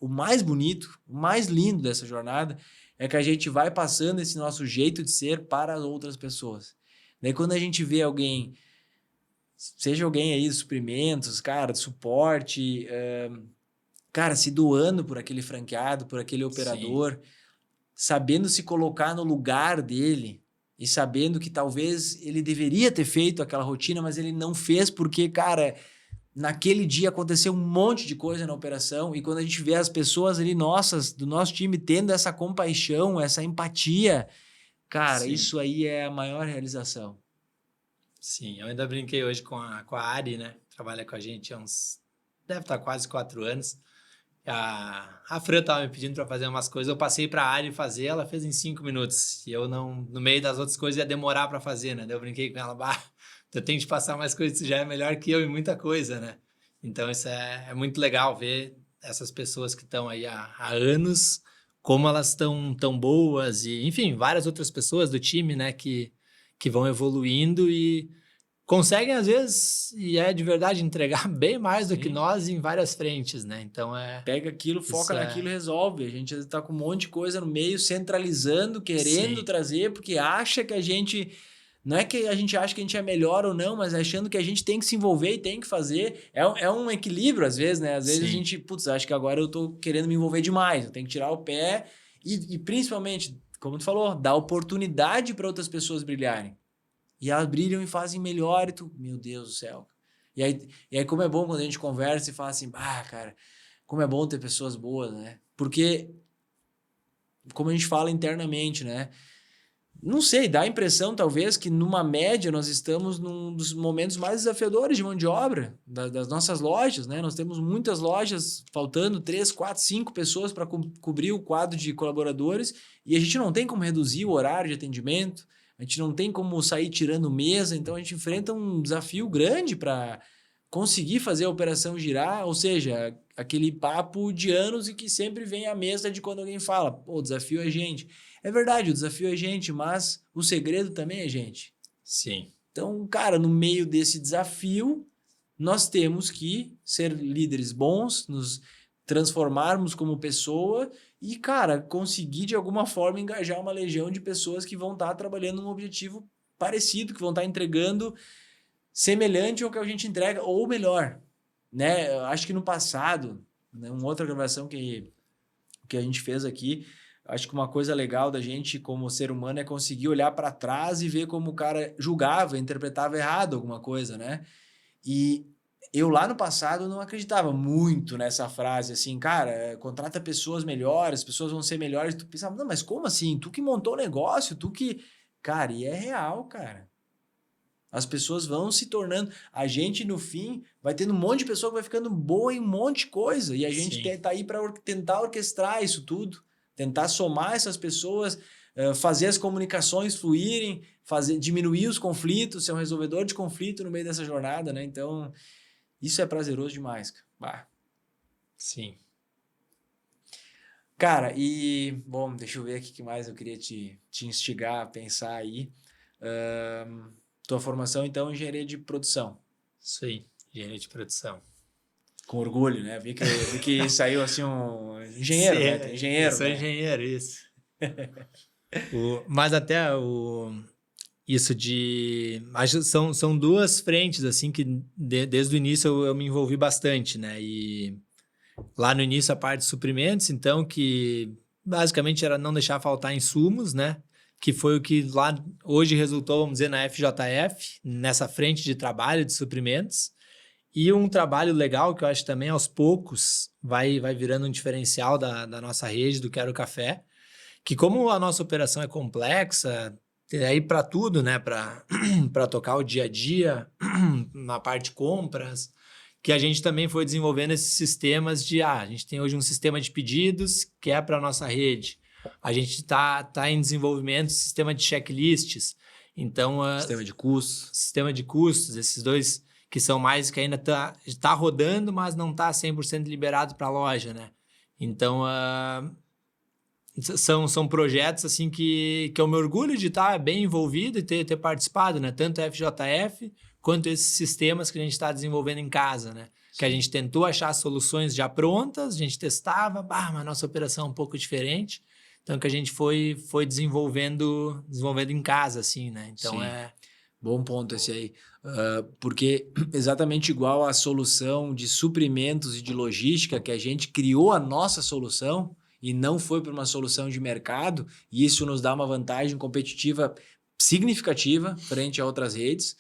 o mais bonito, o mais lindo dessa jornada é que a gente vai passando esse nosso jeito de ser para outras pessoas. Daí quando a gente vê alguém, seja alguém aí de suprimentos, cara, de suporte, cara, se doando por aquele franqueado, por aquele operador... sabendo se colocar no lugar dele e sabendo que talvez ele deveria ter feito aquela rotina, mas ele não fez porque, cara, naquele dia aconteceu um monte de coisa na operação e quando a gente vê as pessoas ali nossas, do nosso time, tendo essa compaixão, essa empatia, cara, isso aí é a maior realização. Sim, eu ainda brinquei hoje com a Ari, né? Trabalha com a gente há deve estar quase 4 anos. A Fran estava me pedindo para fazer umas coisas, eu passei para a Ari fazer, ela fez em 5 minutos. E eu não, no meio das outras coisas, ia demorar para fazer, né? Daí eu brinquei com ela, eu tenho que passar mais coisas, você já é melhor que eu em muita coisa, né? Então isso é muito legal ver essas pessoas que estão aí há anos, como elas estão tão boas, e enfim, várias outras pessoas do time, né, que vão evoluindo e conseguem, às vezes, e é de verdade, entregar bem mais do que nós em várias frentes, né? Então pega aquilo, foca naquilo e resolve. A gente está com um monte de coisa no meio, centralizando, querendo trazer, porque acha que a gente... Não é que a gente acha que a gente é melhor ou não, mas achando que a gente tem que se envolver e tem que fazer. É um equilíbrio, às vezes, né? Às vezes a gente, acho que agora eu tô querendo me envolver demais. Eu tenho que tirar o pé e principalmente, como tu falou, dar oportunidade para outras pessoas brilharem. E elas brilham e fazem melhor e tu... Meu Deus do céu. E aí como é bom quando a gente conversa e fala assim, cara, como é bom ter pessoas boas, né? Porque, como a gente fala internamente, né? Não sei, dá a impressão, talvez, que numa média nós estamos num dos momentos mais desafiadores de mão de obra das nossas lojas, né? Nós temos muitas lojas faltando 3, 4, 5 pessoas para cobrir o quadro de colaboradores e a gente não tem como reduzir o horário de atendimento, a gente não tem como sair tirando mesa, então a gente enfrenta um desafio grande para conseguir fazer a operação girar, ou seja, aquele papo de anos e que sempre vem à mesa de quando alguém fala, o desafio é gente. É verdade, o desafio é gente, mas o segredo também é gente. Sim. Então, cara, no meio desse desafio, nós temos que ser líderes bons, nos transformarmos como pessoa e, cara, conseguir de alguma forma engajar uma legião de pessoas que vão estar trabalhando num objetivo parecido, que vão estar entregando semelhante ao que a gente entrega, ou melhor, né? Eu acho que no passado, né, uma outra gravação que a gente fez aqui, acho que uma coisa legal da gente como ser humano é conseguir olhar para trás e ver como o cara julgava, interpretava errado alguma coisa, né? E eu lá no passado não acreditava muito nessa frase, assim, cara, contrata pessoas melhores, pessoas vão ser melhores. Tu pensava, não, mas como assim? Tu que montou o negócio, tu que... Cara, e é real, cara. As pessoas vão se tornando... A gente, no fim, vai tendo um monte de pessoa que vai ficando boa em um monte de coisa. E a gente tá aí para tentar orquestrar isso tudo. Tentar somar essas pessoas, fazer as comunicações fluírem, diminuir os conflitos, ser um resolvedor de conflito no meio dessa jornada, né? Então, isso é prazeroso demais, cara. Bah. Sim. Cara, bom, deixa eu ver aqui o que mais eu queria te instigar a pensar aí. Tua formação, então, é engenharia de produção. Isso aí, engenharia de produção. Com orgulho, né? Vi que saiu assim um engenheiro, Sim, né? Engenheiro, eu sou engenheiro, isso. Mas até isso de... Acho que são duas frentes, assim, que desde o início eu me envolvi bastante, né? E lá no início a parte de suprimentos, então, que basicamente era não deixar faltar insumos, né? Que foi o que lá hoje resultou, vamos dizer, na FJF, nessa frente de trabalho de suprimentos. E um trabalho legal que eu acho também aos poucos vai virando um diferencial da nossa rede, do Quero Café, que como a nossa operação é complexa, aí para tudo, né? Para tocar o dia a dia, na parte de compras, que a gente também foi desenvolvendo esses sistemas a gente tem hoje um sistema de pedidos que é para a nossa rede. A gente tá em desenvolvimento sistema de checklists. Então, Sistema de custos, esses dois que são mais que ainda tá rodando, mas não tá 100% liberado para a loja, né? Então, são projetos assim que eu me orgulho de estar bem envolvido e ter participado, né? Tanto a FJF quanto esses sistemas que a gente está desenvolvendo em casa, né? Sim. Que a gente tentou achar soluções já prontas, a gente testava, mas a nossa operação é um pouco diferente. Então, que a gente foi desenvolvendo em casa, assim, né? Então, Sim. Bom ponto esse aí. Porque exatamente igual a solução de suprimentos e de logística, que a gente criou a nossa solução e não foi para uma solução de mercado, e isso nos dá uma vantagem competitiva significativa frente a outras redes,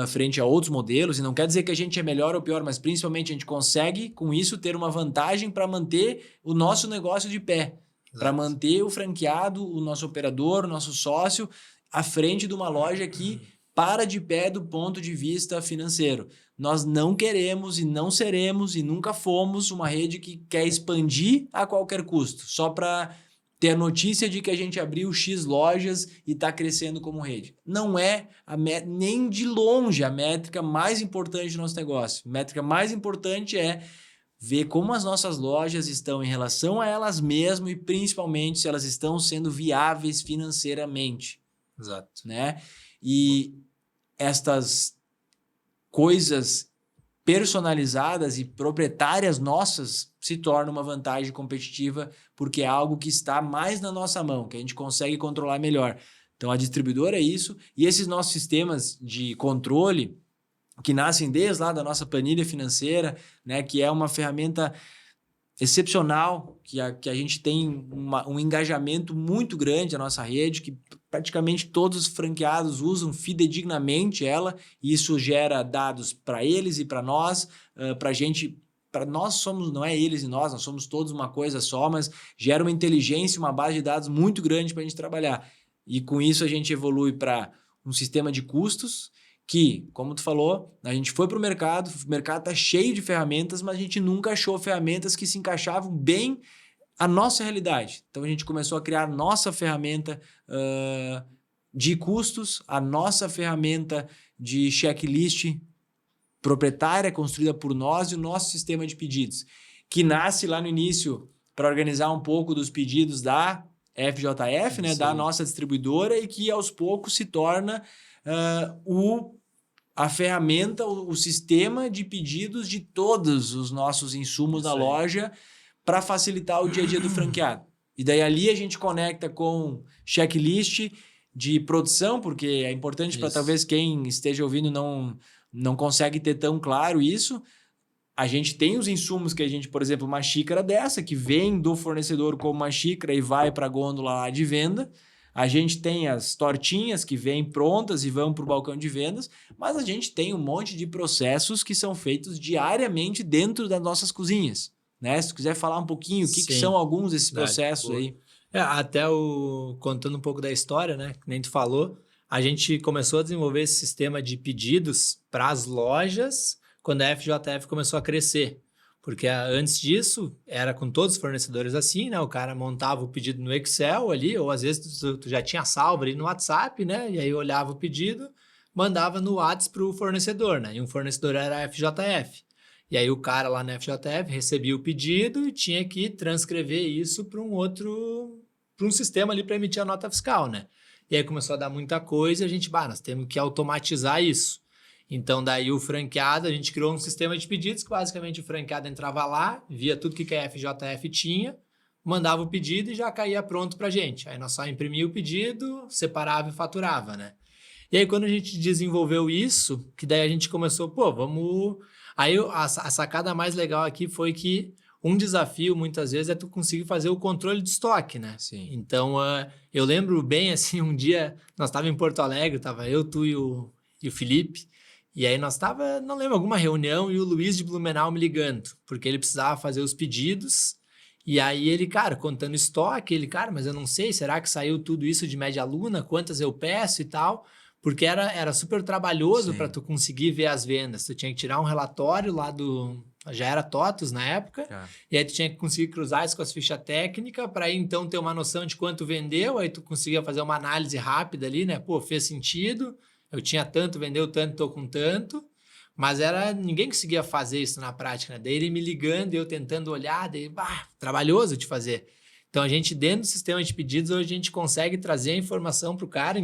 frente a outros modelos, e não quer dizer que a gente é melhor ou pior, mas principalmente a gente consegue, com isso, ter uma vantagem para manter o nosso negócio de pé. Para manter o franqueado, o nosso operador, o nosso sócio, à frente de uma loja que para de pé do ponto de vista financeiro. Nós não queremos e não seremos e nunca fomos uma rede que quer expandir a qualquer custo, só para ter a notícia de que a gente abriu X lojas e está crescendo como rede. Não é nem de longe a métrica mais importante do nosso negócio. A métrica mais importante é ver como as nossas lojas estão em relação a elas mesmas e principalmente se elas estão sendo viáveis financeiramente. Exato. Né? E estas coisas personalizadas e proprietárias nossas se tornam uma vantagem competitiva porque é algo que está mais na nossa mão, que a gente consegue controlar melhor. Então, a distribuidora é isso. E esses nossos sistemas de controle que nascem desde lá da nossa planilha financeira, né, que é uma ferramenta excepcional, que a gente tem um engajamento muito grande na nossa rede, que praticamente todos os franqueados usam fidedignamente ela, e isso gera dados para eles e para nós, para a gente... Nós somos, não é eles e nós somos todos uma coisa só, mas gera uma inteligência, uma base de dados muito grande para a gente trabalhar. E com isso a gente evolui para um sistema de custos, que, como tu falou, a gente foi para o mercado está cheio de ferramentas, mas a gente nunca achou ferramentas que se encaixavam bem à nossa realidade. Então a gente começou a criar a nossa ferramenta de custos, a nossa ferramenta de checklist proprietária, construída por nós, e o nosso sistema de pedidos, que nasce lá no início para organizar um pouco dos pedidos da FJF, né, da nossa distribuidora, e que aos poucos se torna a ferramenta, o sistema de pedidos de todos os nossos insumos na loja para facilitar o dia a dia do franqueado. E daí ali a gente conecta com checklist de produção, porque é importante para talvez quem esteja ouvindo não consegue ter tão claro isso. A gente tem os insumos que a gente, por exemplo, uma xícara dessa, que vem do fornecedor como uma xícara e vai para a gôndola lá de venda. A gente tem as tortinhas que vêm prontas e vão para o balcão de vendas, mas a gente tem um monte de processos que são feitos diariamente dentro das nossas cozinhas. Né? Se tu quiser falar um pouquinho, o que são alguns desses processos aí? Até contando um pouco da história, né? Que nem tu falou, a gente começou a desenvolver esse sistema de pedidos para as lojas quando a FJF começou a crescer. Porque antes disso, era com todos os fornecedores assim, né? O cara montava o pedido no Excel ali, ou às vezes tu já tinha salvo ali no WhatsApp, né? E aí olhava o pedido, mandava no WhatsApp para o fornecedor, né? E um fornecedor era a FJF. E aí o cara lá na FJF recebia o pedido e tinha que transcrever isso para um sistema ali para emitir a nota fiscal, né? E aí começou a dar muita coisa e a gente, nós temos que automatizar isso. Então, daí o franqueado, a gente criou um sistema de pedidos que basicamente o franqueado entrava lá, via tudo que a FJF tinha, mandava o pedido e já caía pronto pra gente. Aí nós só imprimia o pedido, separava e faturava, né? E aí quando a gente desenvolveu isso, que daí a gente começou, vamos... Aí a sacada mais legal aqui foi que um desafio, muitas vezes, é tu conseguir fazer o controle de estoque, né? Sim. Então, eu lembro bem, assim, um dia, nós estávamos em Porto Alegre, tava eu, tu e o Felipe, e aí nós tava, não lembro, alguma reunião, e o Luiz de Blumenau me ligando, porque ele precisava fazer os pedidos, e aí ele, cara, contando estoque, ele, cara, mas eu não sei, será que saiu tudo isso de média luna? Quantas eu peço e tal? Porque era super trabalhoso para tu conseguir ver as vendas. Tu tinha que tirar um relatório lá já era TOTUS na época, e aí tu tinha que conseguir cruzar isso com as fichas técnicas para aí então ter uma noção de quanto vendeu, aí tu conseguia fazer uma análise rápida ali, né? Fez sentido, eu tinha tanto, vendeu tanto, tô com tanto, mas ninguém conseguia fazer isso na prática, né? Daí ele me ligando e eu tentando olhar, daí, trabalhoso de fazer. Então a gente, dentro do sistema de pedidos, hoje a gente consegue trazer a informação para o cara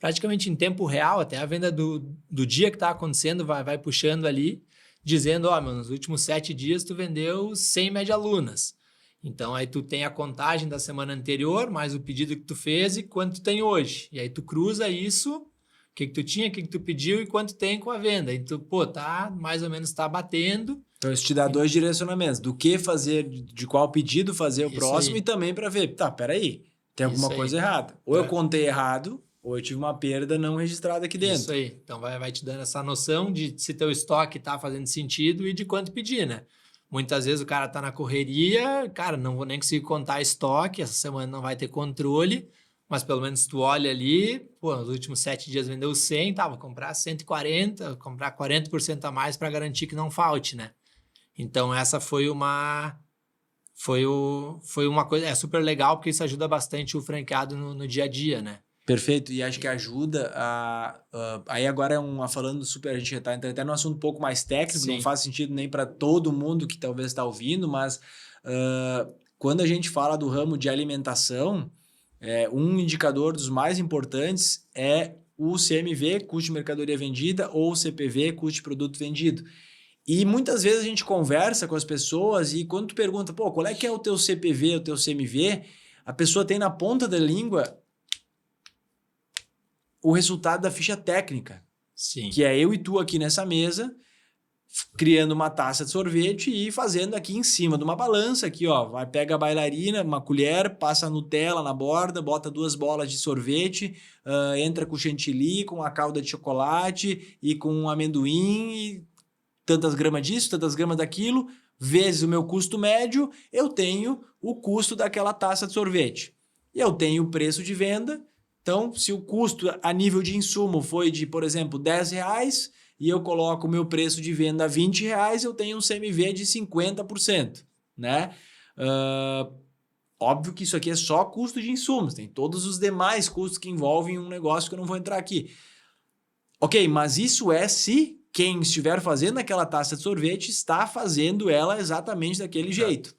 praticamente em tempo real, até a venda do dia que está acontecendo vai puxando ali, dizendo, nos últimos 7 dias tu vendeu 100 média-lunas. Então, aí tu tem a contagem da semana anterior, mais o pedido que tu fez e quanto tu tem hoje. E aí tu cruza isso, o que tu tinha, o que tu pediu e quanto tem com a venda. E tu, mais ou menos tá batendo. Então, isso te dá 2 direcionamentos, do que fazer, de qual pedido fazer o próximo, e também para ver, peraí, tem alguma coisa errada. Ou eu contei errado, ou eu tive uma perda não registrada aqui dentro. Isso aí. Então, vai te dando essa noção de se teu estoque tá fazendo sentido e de quanto pedir, né? Muitas vezes o cara tá na correria, cara, não vou nem conseguir contar estoque, essa semana não vai ter controle, mas pelo menos tu olha ali, nos últimos 7 dias vendeu 100, vou comprar 140, comprar 40% a mais para garantir que não falte, né? Então, essa foi uma coisa super legal, porque isso ajuda bastante o franqueado no dia a dia, né? Perfeito, e acho que ajuda aí agora falando super, a gente está entrando até num assunto um pouco mais técnico, Sim. Não faz sentido nem para todo mundo que talvez está ouvindo, mas quando a gente fala do ramo de alimentação, um indicador dos mais importantes é o CMV, custo de mercadoria vendida, ou o CPV, custo de produto vendido. E muitas vezes a gente conversa com as pessoas e quando tu pergunta, qual é que é o teu CPV, o teu CMV, a pessoa tem na ponta da língua o resultado da ficha técnica. Sim. Que é eu e tu aqui nessa mesa, criando uma taça de sorvete e fazendo aqui em cima de uma balança, aqui, pega a bailarina, uma colher, passa a Nutella na borda, bota 2 bolas de sorvete, entra com chantilly, com a calda de chocolate e com amendoim, e tantas gramas disso, tantas gramas daquilo, vezes o meu custo médio, eu tenho o custo daquela taça de sorvete. E eu tenho o preço de venda. Então, se o custo a nível de insumo foi de, por exemplo, R$10 e eu coloco o meu preço de venda a R$20, eu tenho um CMV de 50%, né? Óbvio que isso aqui é só custo de insumos, tem todos os demais custos que envolvem um negócio que eu não vou entrar aqui. Ok, mas isso se quem estiver fazendo aquela taça de sorvete está fazendo ela exatamente daquele jeito.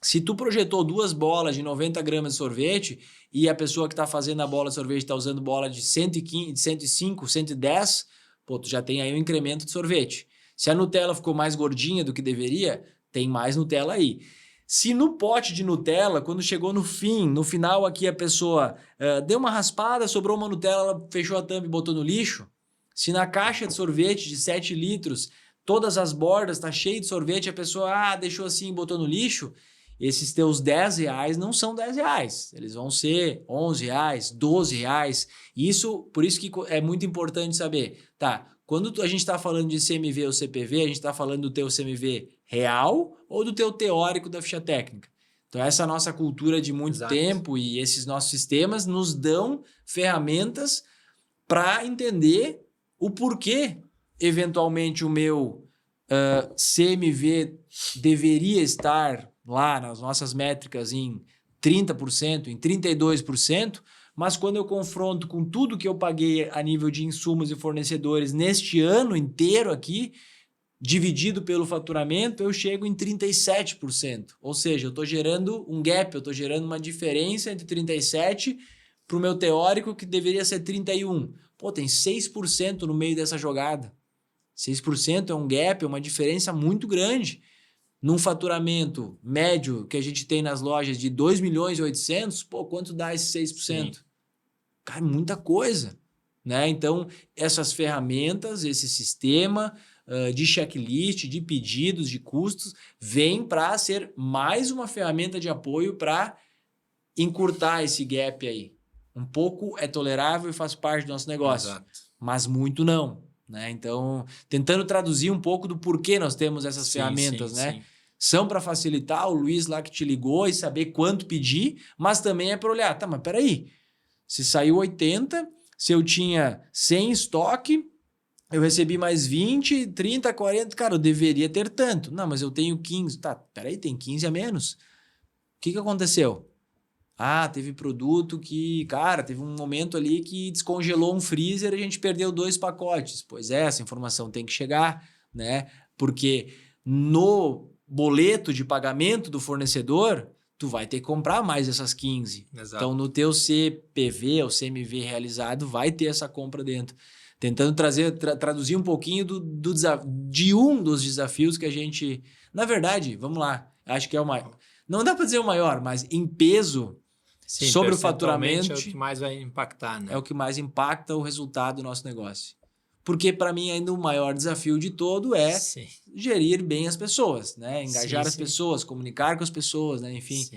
Se tu projetou 2 bolas de 90 gramas de sorvete e a pessoa que está fazendo a bola de sorvete está usando bola de 115, de 105, 110, tu já tem aí um incremento de sorvete. Se a Nutella ficou mais gordinha do que deveria, tem mais Nutella aí. Se no pote de Nutella, quando chegou no final aqui a pessoa deu uma raspada, sobrou uma Nutella, ela fechou a tampa e botou no lixo. Se na caixa de sorvete de 7 litros, todas as bordas tá cheio de sorvete, a pessoa deixou assim e botou no lixo, esses teus R$10 não são R$10, eles vão ser R$11, R$12. Por isso que é muito importante saber, quando a gente está falando de CMV ou CPV, a gente está falando do teu CMV real ou do teu teórico da ficha técnica. Então essa nossa cultura de muito tempo e esses nossos sistemas nos dão ferramentas para entender o porquê, eventualmente, o meu CMV deveria estar lá nas nossas métricas em 30%, em 32%, mas quando eu confronto com tudo que eu paguei a nível de insumos e fornecedores neste ano inteiro aqui, dividido pelo faturamento, eu chego em 37%. Ou seja, eu estou gerando um gap, eu estou gerando uma diferença entre 37% para o meu teórico, que deveria ser 31%. Pô, tem 6% no meio dessa jogada. 6% é um gap, é uma diferença muito grande. Num faturamento médio que a gente tem nas lojas de 2.800.000, pô, quanto dá esse 6%? Sim. Cara, muita coisa, né? Então, essas ferramentas, esse sistema de checklist, de pedidos, de custos, vem para ser mais uma ferramenta de apoio para encurtar esse gap aí. Um pouco é tolerável e faz parte do nosso negócio, exato, mas muito não, né? Então, tentando traduzir um pouco do porquê nós temos essas ferramentas, né? Sim. São para facilitar o Luiz lá que te ligou e saber quanto pedir, mas também é para olhar, tá, mas peraí, se saiu 80, se eu tinha 100 em estoque, eu recebi mais 20, 30, 40, cara, eu deveria ter tanto. Não, mas eu tenho 15. Tá, peraí, tem 15 a menos. O que aconteceu? Ah, teve produto que, cara, teve um momento ali que descongelou um freezer e a gente perdeu 2 pacotes. Pois é, essa informação tem que chegar, né? Porque no boleto de pagamento do fornecedor, tu vai ter que comprar mais essas 15. Exato. Então, no teu CPV ou CMV realizado, vai ter essa compra dentro. Tentando traduzir um pouquinho de um dos desafios que a gente... Na verdade, vamos lá, acho que é o maior. Não dá para dizer o maior, mas em peso... Sim, sobre o faturamento, é o que mais vai impactar, né? É o que mais impacta o resultado do nosso negócio. Porque, para mim, ainda o maior desafio de todo é gerir bem as pessoas, né? Engajar as pessoas, comunicar com as pessoas, né? Enfim,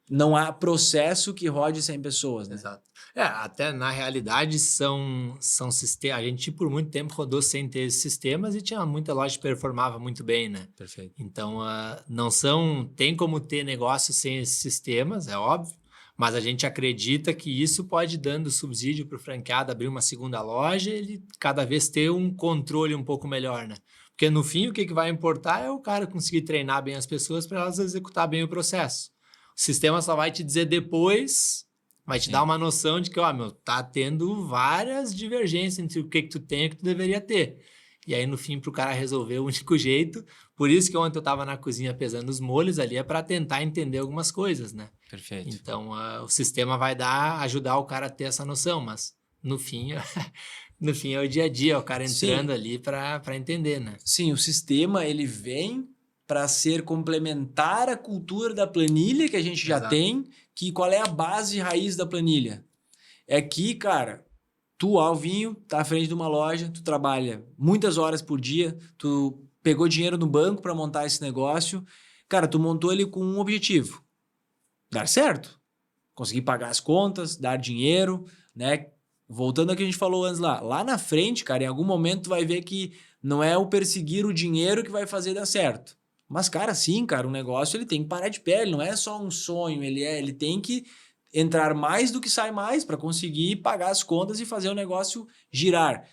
não há processo que rode sem pessoas, né? Exato. Até na realidade são sistemas. A gente, por muito tempo, rodou sem ter esses sistemas e tinha muita loja que performava muito bem, né? Perfeito. Então, tem como ter negócio sem esses sistemas, é óbvio. Mas a gente acredita que isso pode, dando subsídio para o franqueado abrir uma segunda loja, ele cada vez ter um controle um pouco melhor, né? Porque no fim o que vai importar é o cara conseguir treinar bem as pessoas para elas executar bem o processo. O sistema só vai te dizer depois, vai te dar uma noção de que, tá tendo várias divergências entre o que tu tem e o que tu deveria ter. E aí, no fim, para o cara resolver o único jeito. Por isso que ontem eu estava na cozinha pesando os molhos ali, é para tentar entender algumas coisas, né? Perfeito. Então, o sistema vai ajudar o cara a ter essa noção, mas no fim, no fim é o dia a dia, o cara entrando ali para entender, né? Sim, o sistema, ele vem para ser complementar à cultura da planilha que a gente já tem, que qual é a base raiz da planilha? É que, cara... Tu, Alvinho, tá à frente de uma loja, tu trabalha muitas horas por dia, tu pegou dinheiro no banco para montar esse negócio. Cara, tu montou ele com um objetivo: dar certo. Conseguir pagar as contas, dar dinheiro, né? Voltando ao que a gente falou antes lá na frente, cara, em algum momento tu vai ver que não é o perseguir o dinheiro que vai fazer dar certo. Mas, cara, sim, cara, o negócio ele tem que parar de pé, ele não é só um sonho, ele tem que entrar mais do que sai mais para conseguir pagar as contas e fazer o negócio girar.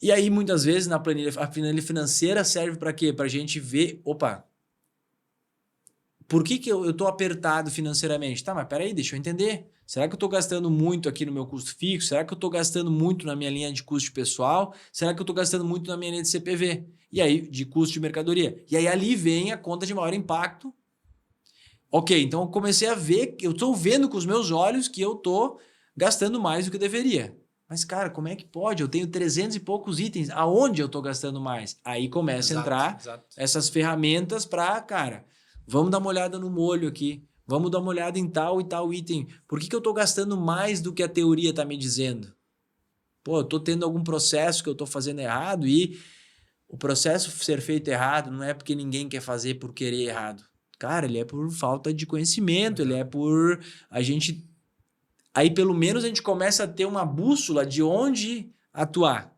E aí, muitas vezes, a planilha financeira serve para quê? Para a gente ver, por que eu estou apertado financeiramente? Tá, mas peraí, deixa eu entender. Será que eu estou gastando muito aqui no meu custo fixo? Será que eu estou gastando muito na minha linha de custo pessoal? Será que eu estou gastando muito na minha linha de CPV? E aí, de custo de mercadoria? E aí, ali vem a conta de maior impacto. Ok, então eu comecei a ver, eu estou vendo com os meus olhos que eu estou gastando mais do que eu deveria. Mas, cara, como é que pode? Eu tenho 300 e poucos itens. Aonde eu estou gastando mais? Aí começa a entrar essas ferramentas para, cara, vamos dar uma olhada no molho aqui. Vamos dar uma olhada em tal e tal item. Por que eu estou gastando mais do que a teoria está me dizendo? Pô, eu estou tendo algum processo que eu estou fazendo errado e o processo ser feito errado não é porque ninguém quer fazer por querer errado. Cara, ele é por falta de conhecimento, ele é por a gente... Aí, pelo menos, a gente começa a ter uma bússola de onde atuar,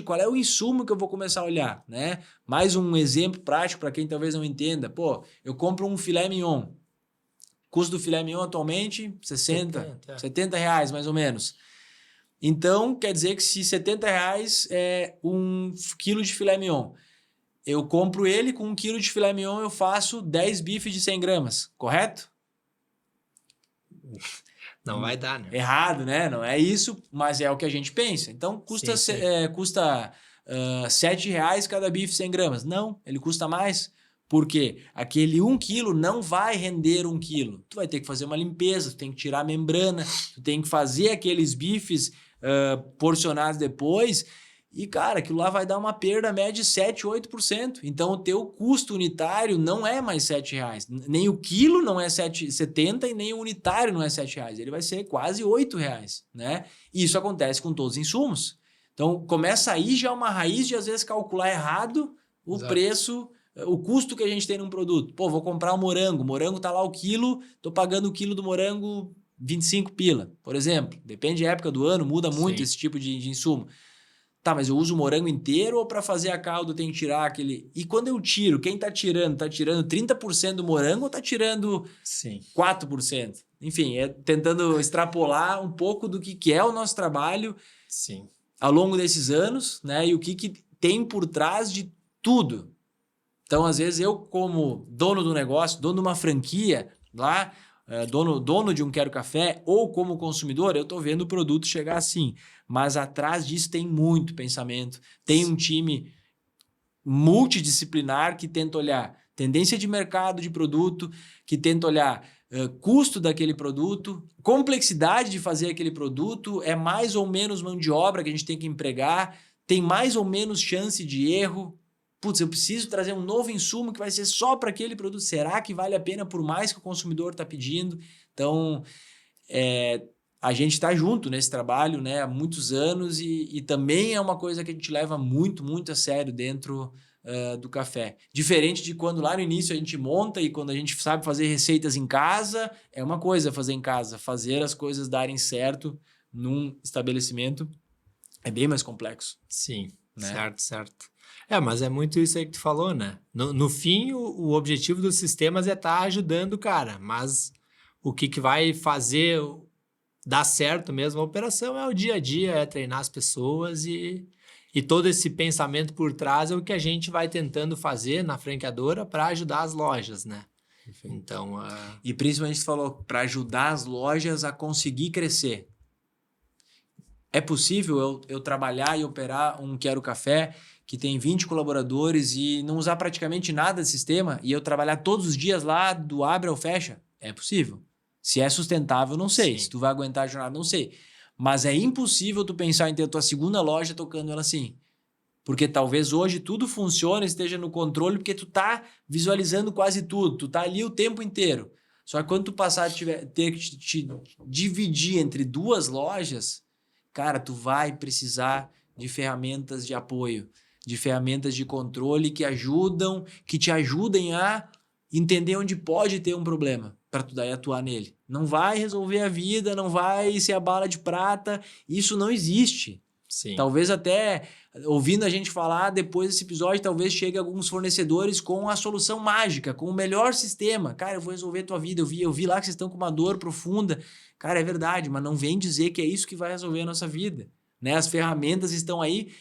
qual é o insumo que eu vou começar a olhar, né? Mais um exemplo prático para quem talvez não entenda. Pô, eu compro um filé mignon. Custo do filé mignon atualmente, 70 reais, mais ou menos. Então, quer dizer que se R$70 é 1 quilo de filé mignon, eu compro ele com 1 quilo de filé mignon, eu faço 10 bifes de 100 gramas, correto? Não vai dar, né? Errado, né? Não é isso, mas é o que a gente pensa. Então, custa, Sim, sim. custa R$7 cada bife 100 gramas. Não, ele custa mais. Por quê? Aquele 1 quilo não vai render 1 quilo. Tu vai ter que fazer uma limpeza, tu tem que tirar a membrana, tu tem que fazer aqueles bifes porcionados depois. E, cara, aquilo lá vai dar uma perda média de 7, 8%. Então, o teu custo unitário não é mais R$7. Nem o quilo não é 7,70 e nem o unitário não é R$7. Ele vai ser quase R$8, né? E isso acontece com todos os insumos. Então, começa aí já uma raiz de, às vezes, calcular errado o Exato. preço, o custo que a gente tem num produto. Pô, vou comprar um morango. Morango tá lá o quilo, tô pagando o quilo do morango 25 pila, por exemplo. Depende da época do ano, muda muito Sim. esse tipo de insumo. Tá, mas eu uso o morango inteiro ou para fazer a calda eu tenho que tirar aquele... E quando eu tiro, quem tá tirando? Tá tirando 30% do morango ou tá tirando Sim. 4%? Enfim, tentando extrapolar um pouco do que é o nosso trabalho Sim. ao longo desses anos, né? E o que tem por trás de tudo. Então, às vezes, eu como dono do negócio, dono de uma franquia lá, dono de um Quero Café, ou como consumidor, eu estou vendo o produto chegar assim. Mas atrás disso tem muito pensamento. Tem um time multidisciplinar que tenta olhar tendência de mercado de produto, que tenta olhar custo daquele produto, complexidade de fazer aquele produto, é mais ou menos mão de obra que a gente tem que empregar, tem mais ou menos chance de erro. Putz, eu preciso trazer um novo insumo que vai ser só para aquele produto. Será que vale a pena por mais que o consumidor está pedindo? Então, a gente está junto nesse trabalho, né, há muitos anos e também é uma coisa que a gente leva muito, muito a sério dentro do café. Diferente de quando lá no início a gente monta e quando a gente sabe fazer receitas em casa, é uma coisa fazer em casa. Fazer as coisas darem certo num estabelecimento é bem mais complexo. Sim, né? certo. Mas é muito isso aí que tu falou, né? No fim, o objetivo dos sistemas é estar ajudando o cara, mas o que vai fazer dar certo mesmo a operação é o dia a dia, é treinar as pessoas e todo esse pensamento por trás é o que a gente vai tentando fazer na franqueadora para ajudar as lojas, né? Perfeito. Então, E principalmente você falou, para ajudar as lojas a conseguir crescer. É possível eu trabalhar e operar um Quero Café que tem 20 colaboradores e não usar praticamente nada de sistema e eu trabalhar todos os dias lá do abre ao fecha? É possível. Se é sustentável, não sei. Sim. Se tu vai aguentar a jornada, não sei. Mas é impossível tu pensar em ter a tua segunda loja tocando ela assim. Porque talvez hoje tudo funcione, esteja no controle, porque tu tá visualizando quase tudo. Tu tá ali o tempo inteiro. Só que quando tu passar a ter que te dividir entre duas lojas, cara, tu vai precisar de ferramentas de apoio, de ferramentas de controle que te ajudem a entender onde pode ter um problema para tu daí atuar nele. Não vai resolver a vida, não vai ser a bala de prata, isso não existe. Sim. Talvez até, ouvindo a gente falar depois desse episódio, talvez chegue alguns fornecedores com a solução mágica, com o melhor sistema. Cara, eu vou resolver a tua vida, eu vi lá que vocês estão com uma dor profunda. Cara, é verdade, mas não vem dizer que é isso que vai resolver a nossa vida. Né? As ferramentas estão aí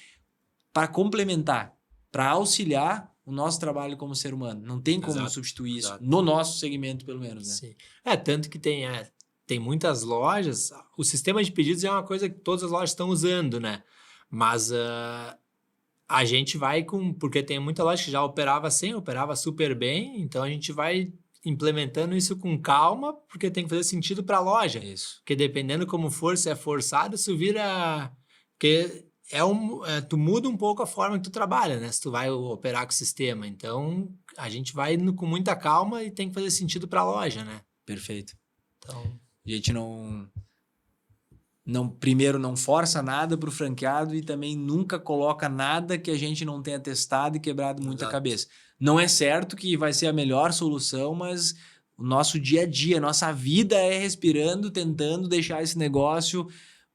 para complementar, para auxiliar o nosso trabalho como ser humano. Não tem como substituir isso, no nosso segmento, pelo menos. Né? Sim. Tanto que tem muitas lojas, o sistema de pedidos é uma coisa que todas as lojas estão usando, né? Mas a gente vai porque tem muita loja que já operava super bem, então a gente vai implementando isso com calma, porque tem que fazer sentido para a loja. Isso. Porque dependendo como for, se é forçado, isso vira... Porque tu muda um pouco a forma que tu trabalha, né? Se tu vai operar com o sistema. Então, a gente vai com muita calma e tem que fazer sentido para a loja, né? Perfeito. Então... A gente primeiro não força nada para o franqueado e também nunca coloca nada que a gente não tenha testado e quebrado muita cabeça. Não é certo que vai ser a melhor solução, mas o nosso dia a dia, nossa vida é respirando, tentando deixar esse negócio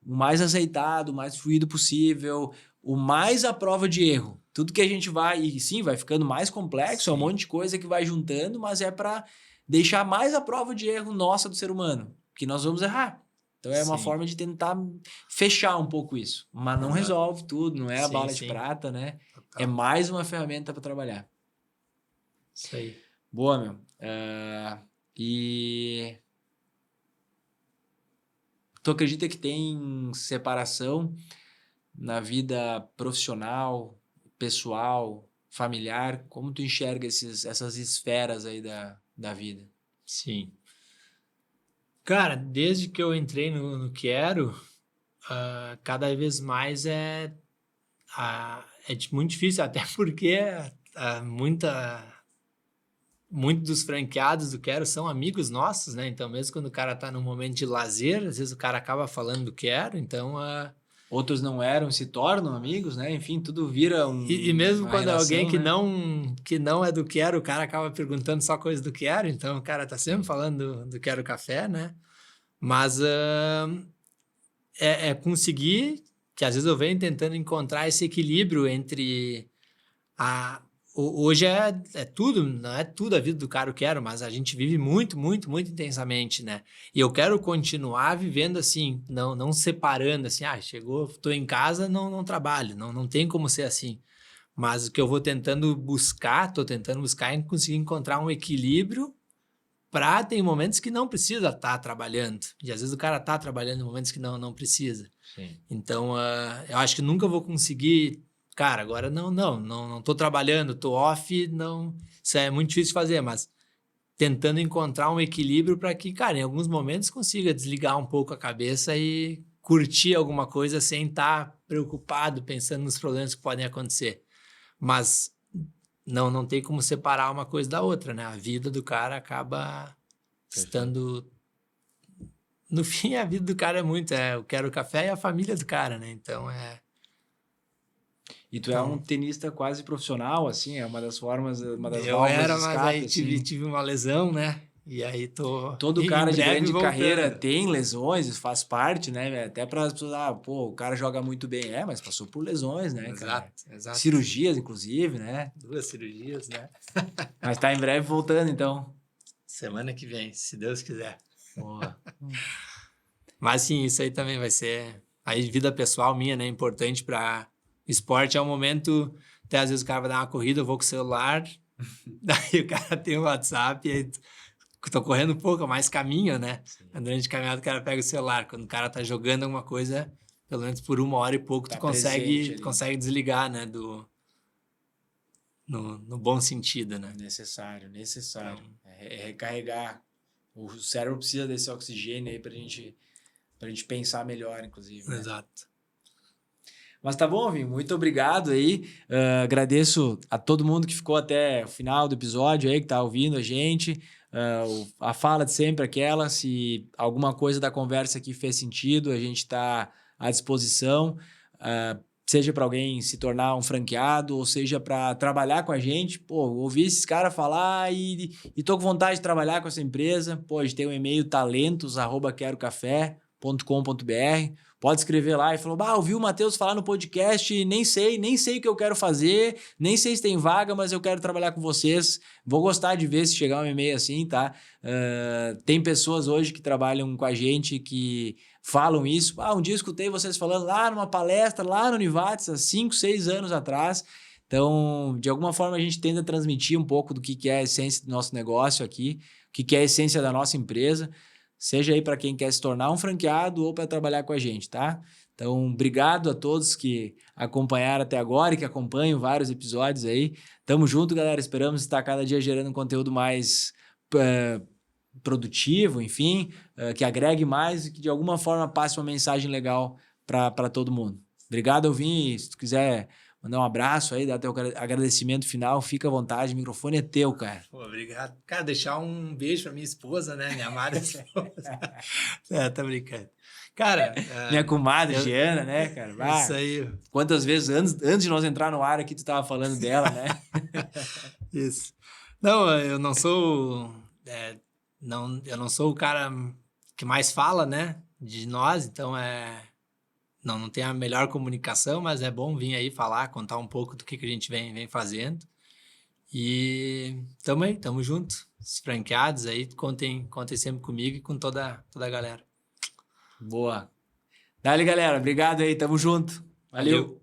o mais aceitado, o mais fluido possível, o mais à prova de erro. Tudo que a gente vai ficando mais complexo, é um monte de coisa que vai juntando, mas é para deixar mais à prova de erro nossa do ser humano, que nós vamos errar. Então é uma Sim. forma de tentar fechar um pouco isso. Mas não resolve tudo, não é a Sim, bala de sim. prata, né? Total. É mais uma ferramenta para trabalhar. Isso aí. Boa, meu. E tu acredita que tem separação na vida profissional, pessoal, familiar? Como tu enxerga essas esferas aí da vida? Sim. Cara, desde que eu entrei no Quero, cada vez mais muito difícil, até porque muitos dos franqueados do Quero são amigos nossos, né? Então, mesmo quando o cara tá num momento de lazer, às vezes o cara acaba falando do Quero, então... Outros não eram, se tornam amigos, né? Enfim, tudo vira E mesmo uma quando é alguém relação, né? que não é do Quero, o cara acaba perguntando só coisa do Quero, então o cara tá sempre falando do Quero Café, né? Mas é conseguir, que às vezes eu venho tentando encontrar esse equilíbrio entre hoje é tudo, não é tudo a vida do cara eu quero, mas a gente vive muito, muito, muito intensamente, né? E eu quero continuar vivendo assim, não separando assim, chegou, tô em casa, não trabalho, não tem como ser assim. Mas o que eu vou tô tentando buscar é conseguir encontrar um equilíbrio para tem momentos que não precisa estar trabalhando. E às vezes o cara tá trabalhando em momentos que não precisa. Sim. Então, eu acho que nunca vou conseguir. Cara, agora não tô trabalhando, tô off, não. Isso é muito difícil de fazer, mas tentando encontrar um equilíbrio para que, cara, em alguns momentos consiga desligar um pouco a cabeça e curtir alguma coisa sem estar preocupado, pensando nos problemas que podem acontecer. Mas não tem como separar uma coisa da outra, né? A vida do cara acaba estando. No fim, a vida do cara é muito. Eu quero café e a família do cara, né? Então é. E tu é um Então, tenista quase profissional, assim, é uma das formas, uma das eu válvulas de era, mas escape, aí assim. tive uma lesão, né? E aí tô Todo em cara de breve grande carreira voltando. tem lesões, isso faz parte, né, velho? Até para as pessoas, pô, o cara joga muito bem. É, mas passou por lesões, né, cara? Exato. Cirurgias, inclusive, né? 2 cirurgias, né? Mas tá em breve voltando, então. Semana que vem, se Deus quiser. Boa. Mas sim, isso aí também vai ser. Aí, vida pessoal minha, né? Importante para esporte. É um momento. Até às vezes o cara vai dar uma corrida, eu vou com o celular, daí o cara tem o WhatsApp, e aí tô correndo um pouco, mais caminho, né? Sim. Durante de caminhada, o cara pega o celular. Quando o cara tá jogando alguma coisa, pelo menos por 1 hora e pouco, Tá tu presente ali. consegue desligar, né? No bom sentido, né? Necessário. Então, É recarregar. O cérebro precisa desse oxigênio aí pra gente pensar melhor, inclusive, né? exato. Mas tá bom, Vim. Muito obrigado aí. Agradeço a todo mundo que ficou até o final do episódio aí, que tá ouvindo a gente. A fala de sempre aquela, se alguma coisa da conversa aqui fez sentido, a gente está à disposição. Seja para alguém se tornar um franqueado, ou seja para trabalhar com a gente. Pô, ouvi esses caras falar e tô com vontade de trabalhar com essa empresa. Pô, a gente tem um e-mail talentos@querocafé.com.br. Pode escrever lá e falou, ouvi o Matheus falar no podcast, nem sei o que eu quero fazer, nem sei se tem vaga, mas eu quero trabalhar com vocês. Vou gostar de ver se chegar um e-mail assim, tá? Tem pessoas hoje que trabalham com a gente que falam isso. Um dia eu escutei vocês falando lá numa palestra, lá no Univates, há 5, 6 anos atrás. Então, de alguma forma, a gente tenta transmitir um pouco do que é a essência do nosso negócio aqui, o que é a essência da nossa empresa. Seja aí para quem quer se tornar um franqueado ou para trabalhar com a gente, tá? Então, obrigado a todos que acompanharam até agora e que acompanham vários episódios aí. Tamo junto, galera. Esperamos estar cada dia gerando conteúdo mais produtivo, enfim, que agregue mais e que de alguma forma passe uma mensagem legal para todo mundo. Obrigado, Elvin. Se tu quiser mandar um abraço aí, dar teu agradecimento final, fica à vontade, o microfone é teu, cara. Pô, obrigado. Cara, deixar um beijo pra minha esposa, né? Minha amada esposa. Tá brincando. Cara... Minha comadre, Giana, né, cara? Isso aí. Quantas vezes antes de nós entrar no ar aqui, tu tava falando dela, né? Isso. Não, eu não sou... eu não sou o cara que mais fala, né? De nós, então não tem a melhor comunicação, mas é bom vir aí falar, contar um pouco do que a gente vem fazendo. E tamo junto. Os franqueados aí, contem sempre comigo e com toda a galera. Boa. Dale, galera. Obrigado aí. Tamo junto. Valeu.